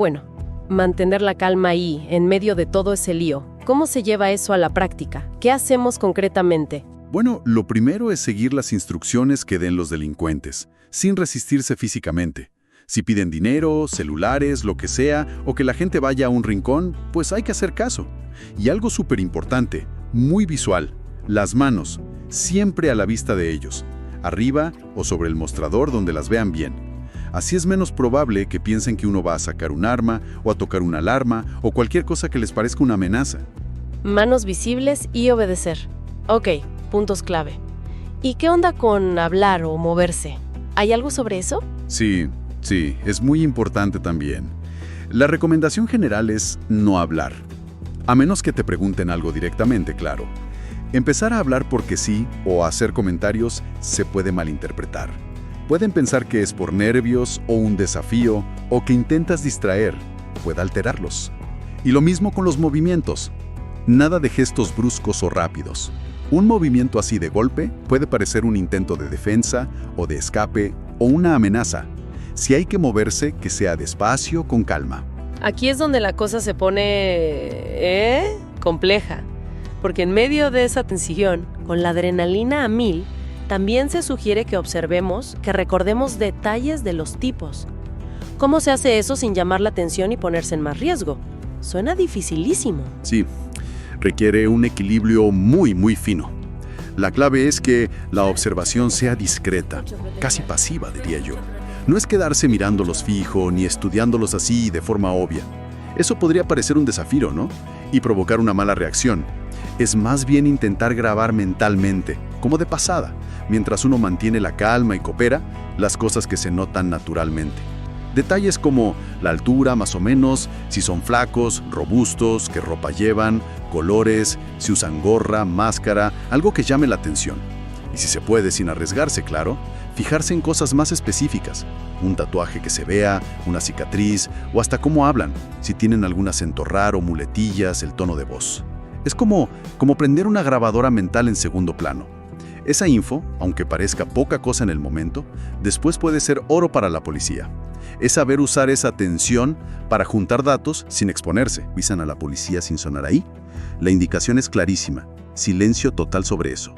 mantener la calma ahí, en medio de todo ese lío. ¿Cómo se lleva eso a la práctica? ¿Qué hacemos concretamente? Bueno, lo primero es seguir las instrucciones que den los delincuentes, sin resistirse físicamente. Si piden dinero, celulares, lo que sea, o que la gente vaya a un rincón, pues hay que hacer caso. Y algo súper importante, muy visual. Las manos, siempre a la vista de ellos, arriba o sobre el mostrador donde las vean bien. Así es menos probable que piensen que uno va a sacar un arma o a tocar una alarma o cualquier cosa que les parezca una amenaza. Manos visibles y obedecer. Ok, puntos clave. ¿Y qué onda con hablar o moverse? ¿Hay algo sobre eso? Sí, es muy importante también. La recomendación general es no hablar, a menos que te pregunten algo directamente, claro. Empezar a hablar porque sí o a hacer comentarios se puede malinterpretar. Pueden pensar que es por nervios o un desafío o que intentas distraer, puede alterarlos. Y lo mismo con los movimientos. Nada de gestos bruscos o rápidos. Un movimiento así de golpe puede parecer un intento de defensa o de escape o una amenaza. Si hay que moverse, que sea despacio, con calma. Aquí es donde la cosa se pone compleja. Porque en medio de esa tensión, con la adrenalina a 1000, también se sugiere que observemos, que recordemos detalles de los tipos. ¿Cómo se hace eso sin llamar la atención y ponerse en más riesgo? Suena dificilísimo. Sí, requiere un equilibrio muy fino. La clave es que la observación sea discreta, casi pasiva, diría yo. No es quedarse mirándolos fijo ni estudiándolos así de forma obvia. Eso podría parecer un desafío, ¿no? Y provocar una mala reacción. Es más bien intentar grabar mentalmente, como de pasada, mientras uno mantiene la calma y coopera, las cosas que se notan naturalmente. Detalles como la altura más o menos, si son flacos, robustos, qué ropa llevan, colores, si usan gorra, máscara, algo que llame la atención. Y si se puede, sin arriesgarse, claro, fijarse en cosas más específicas. Un tatuaje que se vea, una cicatriz o hasta cómo hablan, si tienen algún acento raro, muletillas, el tono de voz. Es como prender una grabadora mental en segundo plano. Esa info, aunque parezca poca cosa en el momento, después puede ser oro para la policía. Es saber usar esa atención para juntar datos sin exponerse. ¿Avisan a la policía sin sonar ahí? La indicación es clarísima. Silencio total sobre eso.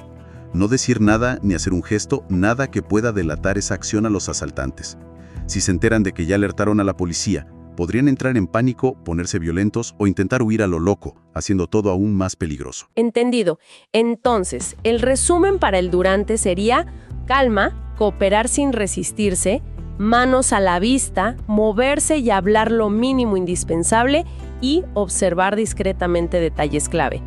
No decir nada ni hacer un gesto, nada que pueda delatar esa acción a los asaltantes. Si se enteran de que ya alertaron a la policía, podrían entrar en pánico, ponerse violentos o intentar huir a lo loco, haciendo todo aún más peligroso. Entendido. Entonces, el resumen para el durante sería calma, cooperar sin resistirse, manos a la vista, moverse y hablar lo mínimo indispensable y observar discretamente detalles clave.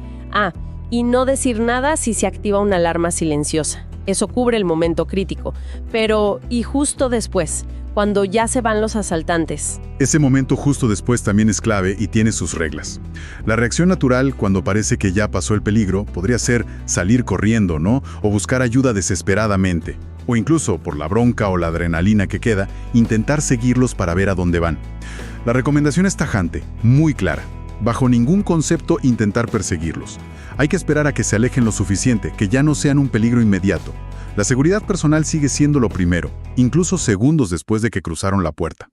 y no decir nada si se activa una alarma silenciosa. Eso cubre el momento crítico. Pero, ¿y justo después, cuando ya se van los asaltantes? Ese momento justo después también es clave y tiene sus reglas. La reacción natural, cuando parece que ya pasó el peligro, podría ser salir corriendo, ¿no? O buscar ayuda desesperadamente. O incluso, por la bronca o la adrenalina que queda, intentar seguirlos para ver a dónde van. La recomendación es tajante, muy clara. Bajo ningún concepto intentar perseguirlos. Hay que esperar a que se alejen lo suficiente, que ya no sean un peligro inmediato. La seguridad personal sigue siendo lo primero, incluso segundos después de que cruzaron la puerta.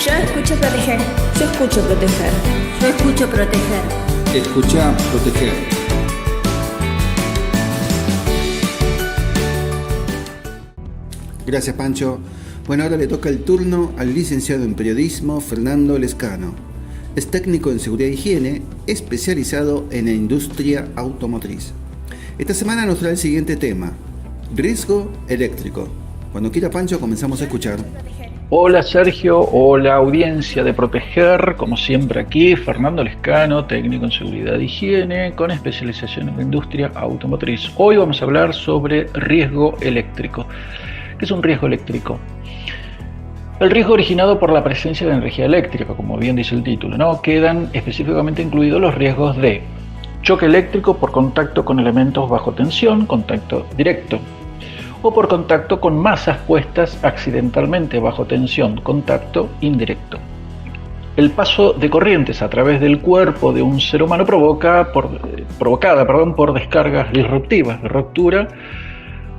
Yo escucho proteger. Yo escucho proteger. Yo escucho proteger. Escucha, proteger. Gracias, Pancho. Bueno, ahora le toca el turno al licenciado en periodismo Fernando Lescano. Es técnico en seguridad e higiene, especializado en la industria automotriz. Esta semana nos trae el siguiente tema: riesgo eléctrico. Cuando quiera, Pancho, comenzamos a escuchar. Hola Sergio, hola audiencia de Proteger, como siempre aquí, Fernando Lescano, técnico en seguridad e higiene, con especialización en la industria automotriz. Hoy vamos a hablar sobre riesgo eléctrico. ¿Qué es un riesgo eléctrico? El riesgo originado por la presencia de energía eléctrica, como bien dice el título, ¿no? Quedan específicamente incluidos los riesgos de choque eléctrico por contacto con elementos bajo tensión, contacto directo, o por contacto con masas puestas accidentalmente bajo tensión, contacto indirecto. El paso de corrientes a través del cuerpo de un ser humano provocada por descargas disruptivas, de ruptura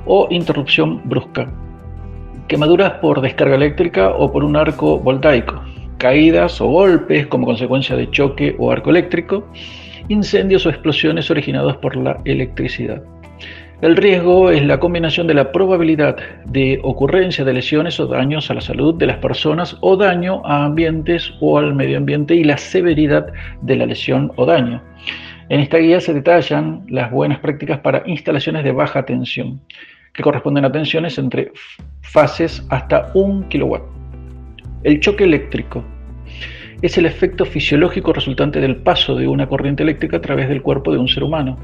o interrupción brusca. Quemaduras por descarga eléctrica o por un arco voltaico, caídas o golpes como consecuencia de choque o arco eléctrico, incendios o explosiones originados por la electricidad. El riesgo es la combinación de la probabilidad de ocurrencia de lesiones o daños a la salud de las personas o daño a ambientes o al medio ambiente y la severidad de la lesión o daño. En esta guía se detallan las buenas prácticas para instalaciones de baja tensión, que corresponden a tensiones entre fases hasta 1 kW. El choque eléctrico es el efecto fisiológico resultante del paso de una corriente eléctrica a través del cuerpo de un ser humano.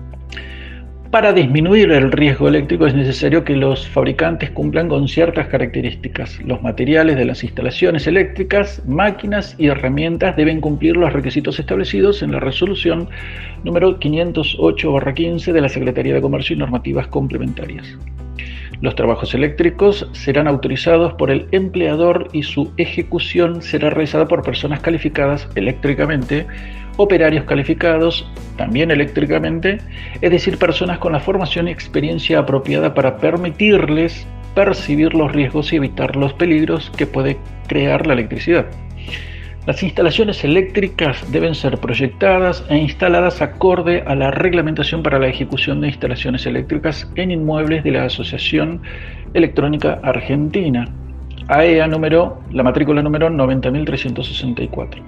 Para disminuir el riesgo eléctrico es necesario que los fabricantes cumplan con ciertas características. Los materiales de las instalaciones eléctricas, máquinas y herramientas deben cumplir los requisitos establecidos en la resolución número 508/15 de la Secretaría de Comercio y Normativas Complementarias. Los trabajos eléctricos serán autorizados por el empleador y su ejecución será realizada por personas calificadas eléctricamente, operarios calificados también eléctricamente, es decir, personas con la formación y experiencia apropiada para permitirles percibir los riesgos y evitar los peligros que puede crear la electricidad. Las instalaciones eléctricas deben ser proyectadas e instaladas acorde a la reglamentación para la ejecución de instalaciones eléctricas en inmuebles de la Asociación Electrónica Argentina, AEA la matrícula número 90.364.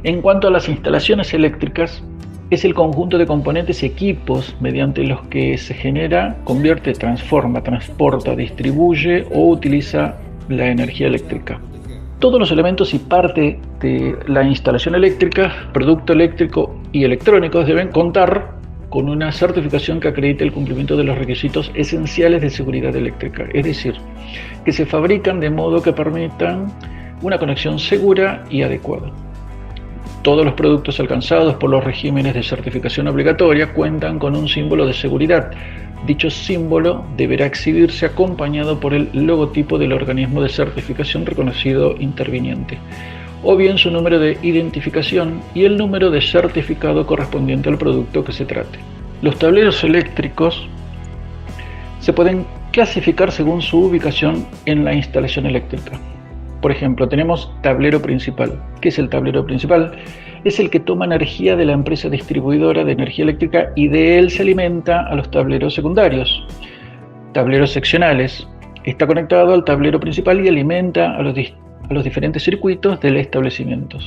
En cuanto a las instalaciones eléctricas, es el conjunto de componentes y equipos mediante los que se genera, convierte, transforma, transporta, distribuye o utiliza la energía eléctrica. Todos los elementos y parte de la instalación eléctrica, producto eléctrico y electrónicos deben contar con una certificación que acredite el cumplimiento de los requisitos esenciales de seguridad eléctrica, es decir, que se fabrican de modo que permitan una conexión segura y adecuada. Todos los productos alcanzados por los regímenes de certificación obligatoria cuentan con un símbolo de seguridad. Dicho símbolo deberá exhibirse acompañado por el logotipo del organismo de certificación reconocido interviniente, o bien su número de identificación y el número de certificado correspondiente al producto que se trate. Los tableros eléctricos se pueden clasificar según su ubicación en la instalación eléctrica. Por ejemplo, tenemos tablero principal. ¿Qué es el tablero principal? Es el que toma energía de la empresa distribuidora de energía eléctrica y de él se alimenta a los tableros secundarios. Tableros seccionales. Está conectado al tablero principal y alimenta a los diferentes circuitos del establecimiento.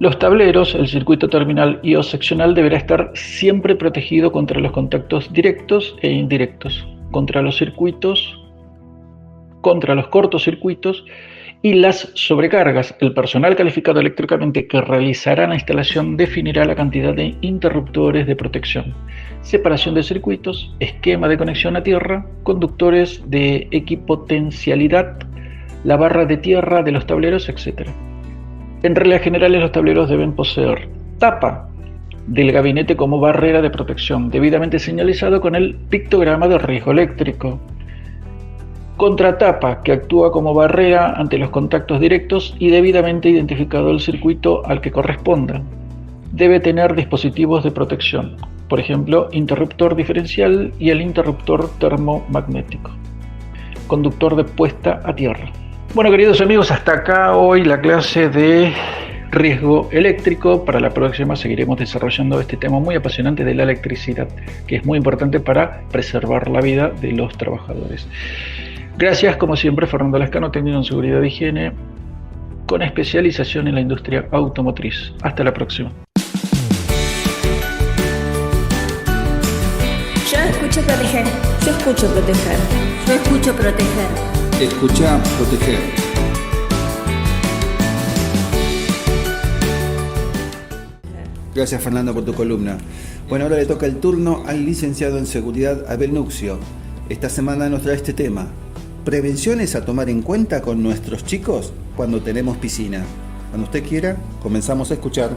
Los tableros, el circuito terminal y o seccional deberá estar siempre protegido contra los contactos directos e indirectos, contra los cortocircuitos Y las sobrecargas. El personal calificado eléctricamente que realizará la instalación definirá la cantidad de interruptores de protección, separación de circuitos, esquema de conexión a tierra, conductores de equipotencialidad, la barra de tierra de los tableros, etc. En reglas generales, los tableros deben poseer tapa del gabinete como barrera de protección, debidamente señalizado con el pictograma de riesgo eléctrico. Contratapa, que actúa como barrera ante los contactos directos y debidamente identificado el circuito al que corresponda. Debe tener dispositivos de protección, por ejemplo, interruptor diferencial y el interruptor termomagnético. Conductor de puesta a tierra. Bueno, queridos amigos, hasta acá hoy la clase de riesgo eléctrico. Para la próxima seguiremos desarrollando este tema muy apasionante de la electricidad, que es muy importante para preservar la vida de los trabajadores. Gracias, como siempre, Fernando Lescano, técnico en seguridad e higiene, con especialización en la industria automotriz. Hasta la próxima. Yo escucho proteger. Yo escucho proteger. Yo escucho proteger. Escucha proteger. Gracias, Fernando, por tu columna. Bueno, ahora le toca el turno al licenciado en seguridad Abel Nuxio. Esta semana nos trae este tema: prevenciones a tomar en cuenta con nuestros chicos cuando tenemos piscina. Cuando usted quiera, comenzamos a escuchar.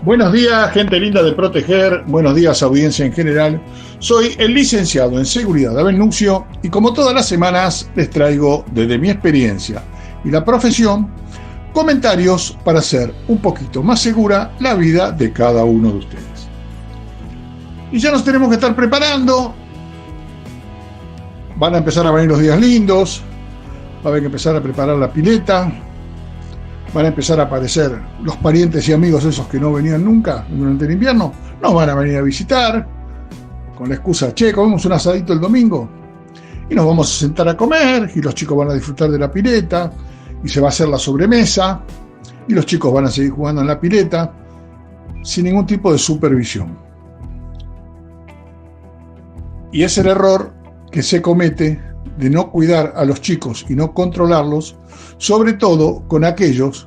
Buenos días, gente linda de Proteger. Buenos días, audiencia en general. Soy el licenciado en seguridad Abel Nuxio y como todas las semanas les traigo desde mi experiencia y la profesión comentarios para hacer un poquito más segura la vida de cada uno de ustedes. Y ya nos tenemos que estar preparando. Van a empezar a venir los días lindos, va a haber que empezar a preparar la pileta, van a empezar a aparecer los parientes y amigos esos que no venían nunca durante el invierno, nos van a venir a visitar, con la excusa, che, comemos un asadito el domingo, y nos vamos a sentar a comer, y los chicos van a disfrutar de la pileta, y se va a hacer la sobremesa, y los chicos van a seguir jugando en la pileta, sin ningún tipo de supervisión. Y es el error que se comete de no cuidar a los chicos y no controlarlos, sobre todo con aquellos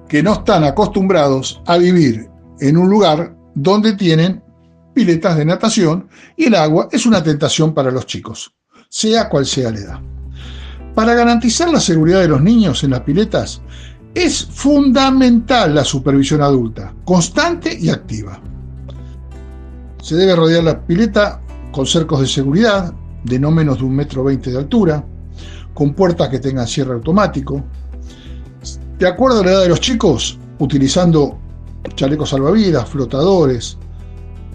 que no están acostumbrados a vivir en un lugar donde tienen piletas de natación y el agua es una tentación para los chicos, sea cual sea la edad. Para garantizar la seguridad de los niños en las piletas, es fundamental la supervisión adulta, constante y activa. Se debe rodear la pileta con cercos de seguridad, de no menos de 1,20 m de altura, con puertas que tengan cierre automático, de acuerdo a la edad de los chicos, utilizando chalecos salvavidas, flotadores,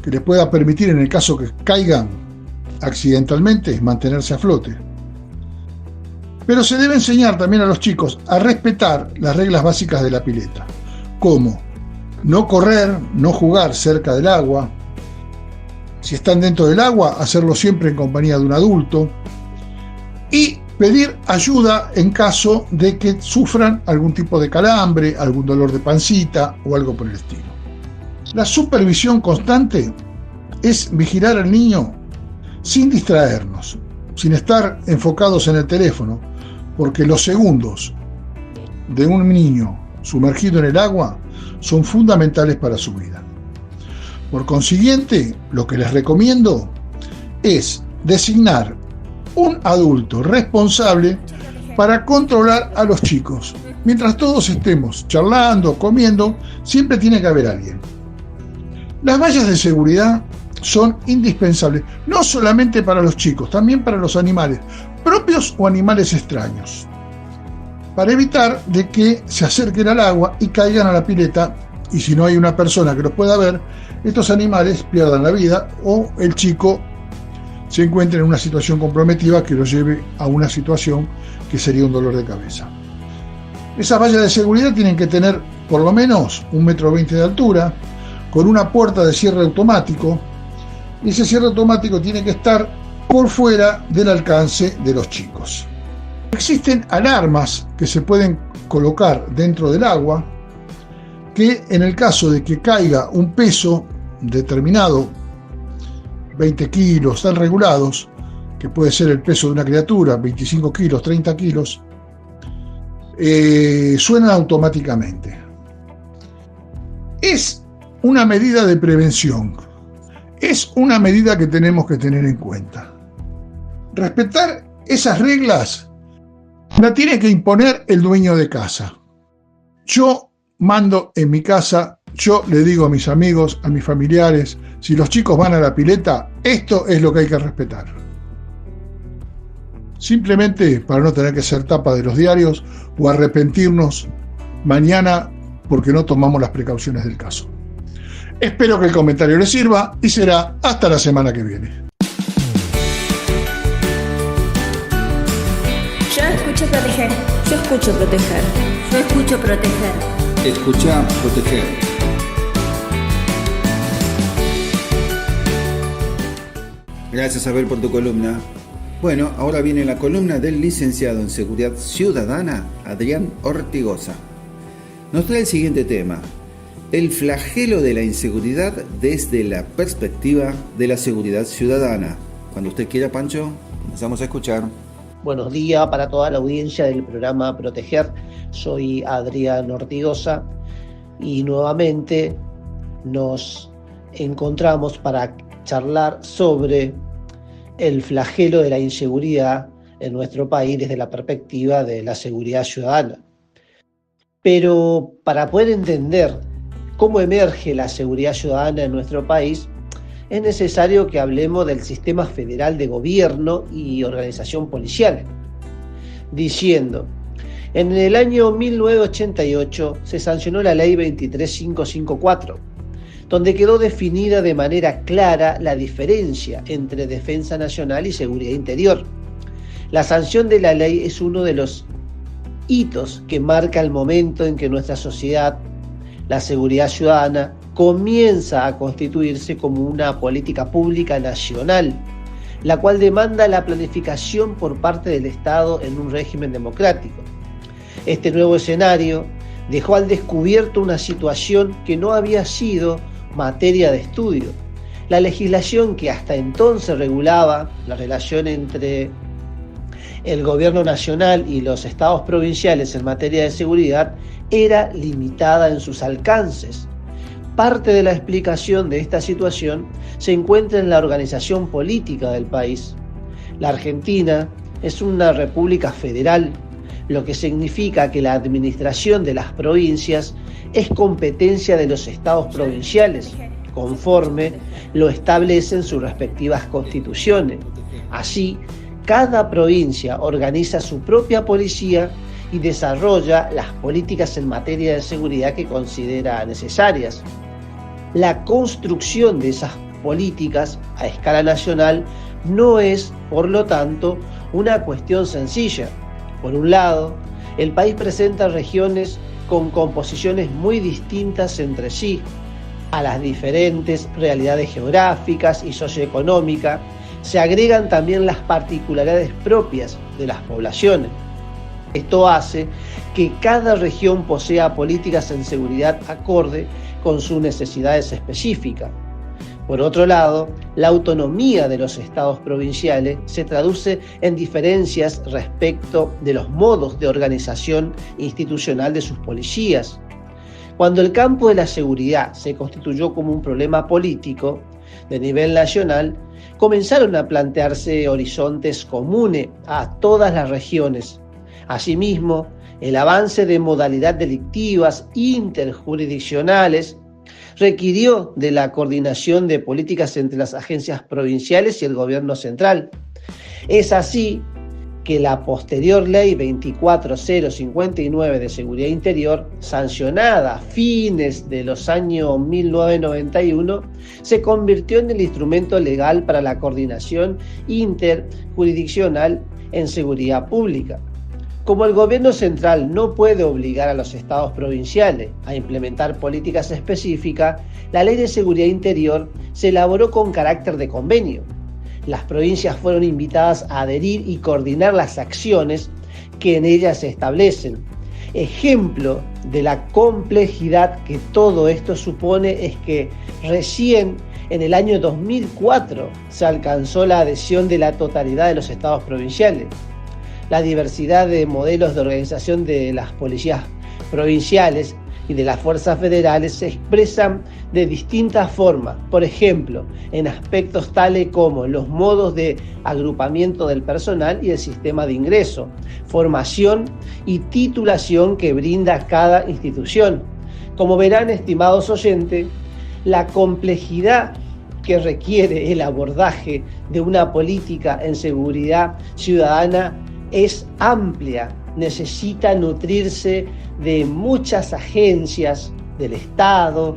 que les pueda permitir en el caso que caigan accidentalmente mantenerse a flote. Pero se debe enseñar también a los chicos a respetar las reglas básicas de la pileta, como no correr, no jugar cerca del agua, si están dentro del agua, hacerlo siempre en compañía de un adulto y pedir ayuda en caso de que sufran algún tipo de calambre, algún dolor de pancita o algo por el estilo. La supervisión constante es vigilar al niño sin distraernos, sin estar enfocados en el teléfono, porque los segundos de un niño sumergido en el agua son fundamentales para su vida. Por consiguiente, lo que les recomiendo es designar un adulto responsable para controlar a los chicos. Mientras todos estemos charlando, comiendo, siempre tiene que haber alguien. Las vallas de seguridad son indispensables, no solamente para los chicos, también para los animales, propios o animales extraños, para evitar de que se acerquen al agua y caigan a la pileta, y si no hay una persona que los pueda ver, estos animales pierdan la vida o el chico se encuentre en una situación comprometida que lo lleve a una situación que sería un dolor de cabeza. Esas vallas de seguridad tienen que tener por lo menos 1,20 m de altura, con una puerta de cierre automático, y ese cierre automático tiene que estar por fuera del alcance de los chicos. Existen alarmas que se pueden colocar dentro del agua, que en el caso de que caiga un peso determinado, 20 kilos, están regulados, que puede ser el peso de una criatura, 25 kilos, 30 kilos, suenan automáticamente. Es una medida de prevención, es una medida que tenemos que tener en cuenta. Respetar esas reglas la tiene que imponer el dueño de casa. Yo mando en mi casa, yo le digo a mis amigos, a mis familiares, si los chicos van a la pileta, esto es lo que hay que respetar. Simplemente para no tener que ser tapa de los diarios o arrepentirnos mañana porque no tomamos las precauciones del caso. Espero que el comentario les sirva y será hasta la semana que viene. Yo escucho proteger. Yo escucho proteger. Yo escucho proteger. Escucha proteger. Gracias, Abel, por tu columna. Bueno, ahora viene la columna del licenciado en Seguridad Ciudadana, Adrián Ortigosa. Nos trae el siguiente tema: el flagelo de la inseguridad desde la perspectiva de la seguridad ciudadana. Cuando usted quiera, Pancho, comenzamos a escuchar. Buenos días para toda la audiencia del programa Proteger. Soy Adrián Ortigosa y nuevamente nos encontramos para charlar sobre el flagelo de la inseguridad en nuestro país desde la perspectiva de la seguridad ciudadana. Pero para poder entender cómo emerge la seguridad ciudadana en nuestro país, es necesario que hablemos del sistema federal de gobierno y organización policial, diciendo: en el año 1988 se sancionó la ley 23554, donde quedó definida de manera clara la diferencia entre defensa nacional y seguridad interior. La sanción de la ley es uno de los hitos que marca el momento en que nuestra sociedad, la seguridad ciudadana, comienza a constituirse como una política pública nacional, la cual demanda la planificación por parte del Estado en un régimen democrático. Este nuevo escenario dejó al descubierto una situación que no había sido materia de estudio. La legislación que hasta entonces regulaba la relación entre el gobierno nacional y los estados provinciales en materia de seguridad era limitada en sus alcances. Parte de la explicación de esta situación se encuentra en la organización política del país. La Argentina es una república federal, lo que significa que la administración de las provincias es competencia de los estados provinciales, conforme lo establecen sus respectivas constituciones. Así, cada provincia organiza su propia policía y desarrolla las políticas en materia de seguridad que considera necesarias. La construcción de esas políticas a escala nacional no es, por lo tanto, una cuestión sencilla. Por un lado, el país presenta regiones con composiciones muy distintas entre sí. A las diferentes realidades geográficas y socioeconómicas se agregan también las particularidades propias de las poblaciones. Esto hace que cada región posea políticas en seguridad acorde con sus necesidades específicas. Por otro lado, la autonomía de los estados provinciales se traduce en diferencias respecto de los modos de organización institucional de sus policías. Cuando el campo de la seguridad se constituyó como un problema político de nivel nacional, comenzaron a plantearse horizontes comunes a todas las regiones. Asimismo, el avance de modalidades delictivas interjurisdiccionales requirió de la coordinación de políticas entre las agencias provinciales y el gobierno central. Es así que la posterior ley 24059 de Seguridad Interior, sancionada a fines de los años 1991, se convirtió en el instrumento legal para la coordinación interjurisdiccional en seguridad pública. Como el gobierno central no puede obligar a los estados provinciales a implementar políticas específicas, la Ley de Seguridad Interior se elaboró con carácter de convenio. Las provincias fueron invitadas a adherir y coordinar las acciones que en ellas se establecen. Ejemplo de la complejidad que todo esto supone es que recién en el año 2004 se alcanzó la adhesión de la totalidad de los estados provinciales. la diversidad de modelos de organización de las policías provinciales y de las fuerzas federales se expresan de distintas formas, por ejemplo, en aspectos tales como los modos de agrupamiento del personal y el sistema de ingreso, formación y titulación que brinda cada institución. Como verán, estimados oyentes, la complejidad que requiere el abordaje de una política en seguridad ciudadana es amplia, necesita nutrirse de muchas agencias del Estado,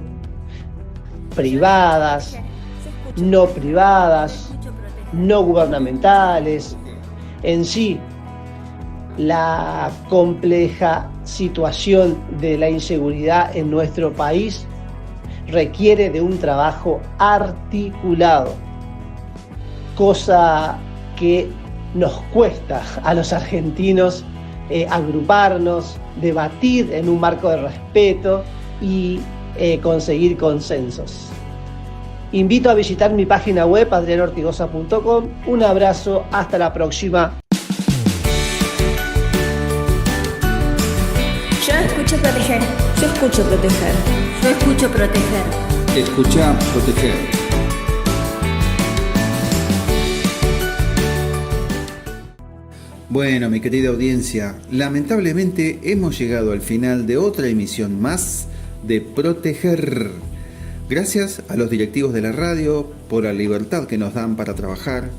privadas, no gubernamentales. En sí, la compleja situación de la inseguridad en nuestro país requiere de un trabajo articulado, cosa que nos cuesta a los argentinos agruparnos, debatir en un marco de respeto y conseguir consensos. Invito a visitar mi página web adrianortigosa.com. Un abrazo, hasta la próxima. Yo escucho proteger. Yo escucho proteger. Yo escucho proteger. Escucha proteger. Bueno, mi querida audiencia, lamentablemente hemos llegado al final de otra emisión más de Proteger. Gracias a los directivos de la radio por la libertad que nos dan para trabajar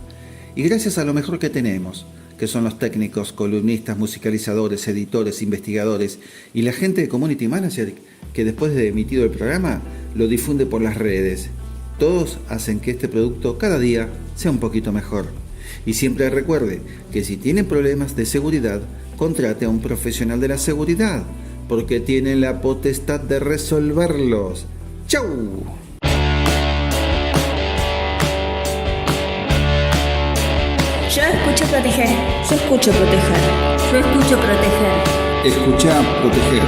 y gracias a lo mejor que tenemos, que son los técnicos, columnistas, musicalizadores, editores, investigadores y la gente de Community Manager que después de emitido el programa lo difunde por las redes. Todos hacen que este producto cada día sea un poquito mejor. Y siempre recuerde que si tienen problemas de seguridad, contrate a un profesional de la seguridad, porque tienen la potestad de resolverlos. ¡Chau! Yo escucho proteger. Yo escucho proteger. Yo escucho proteger. Escucha proteger.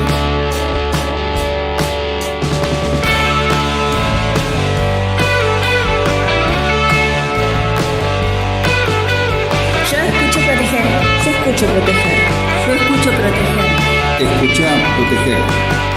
Yo escucho proteger. Yo escucho proteger. Yo escucho proteger. Escucha proteger.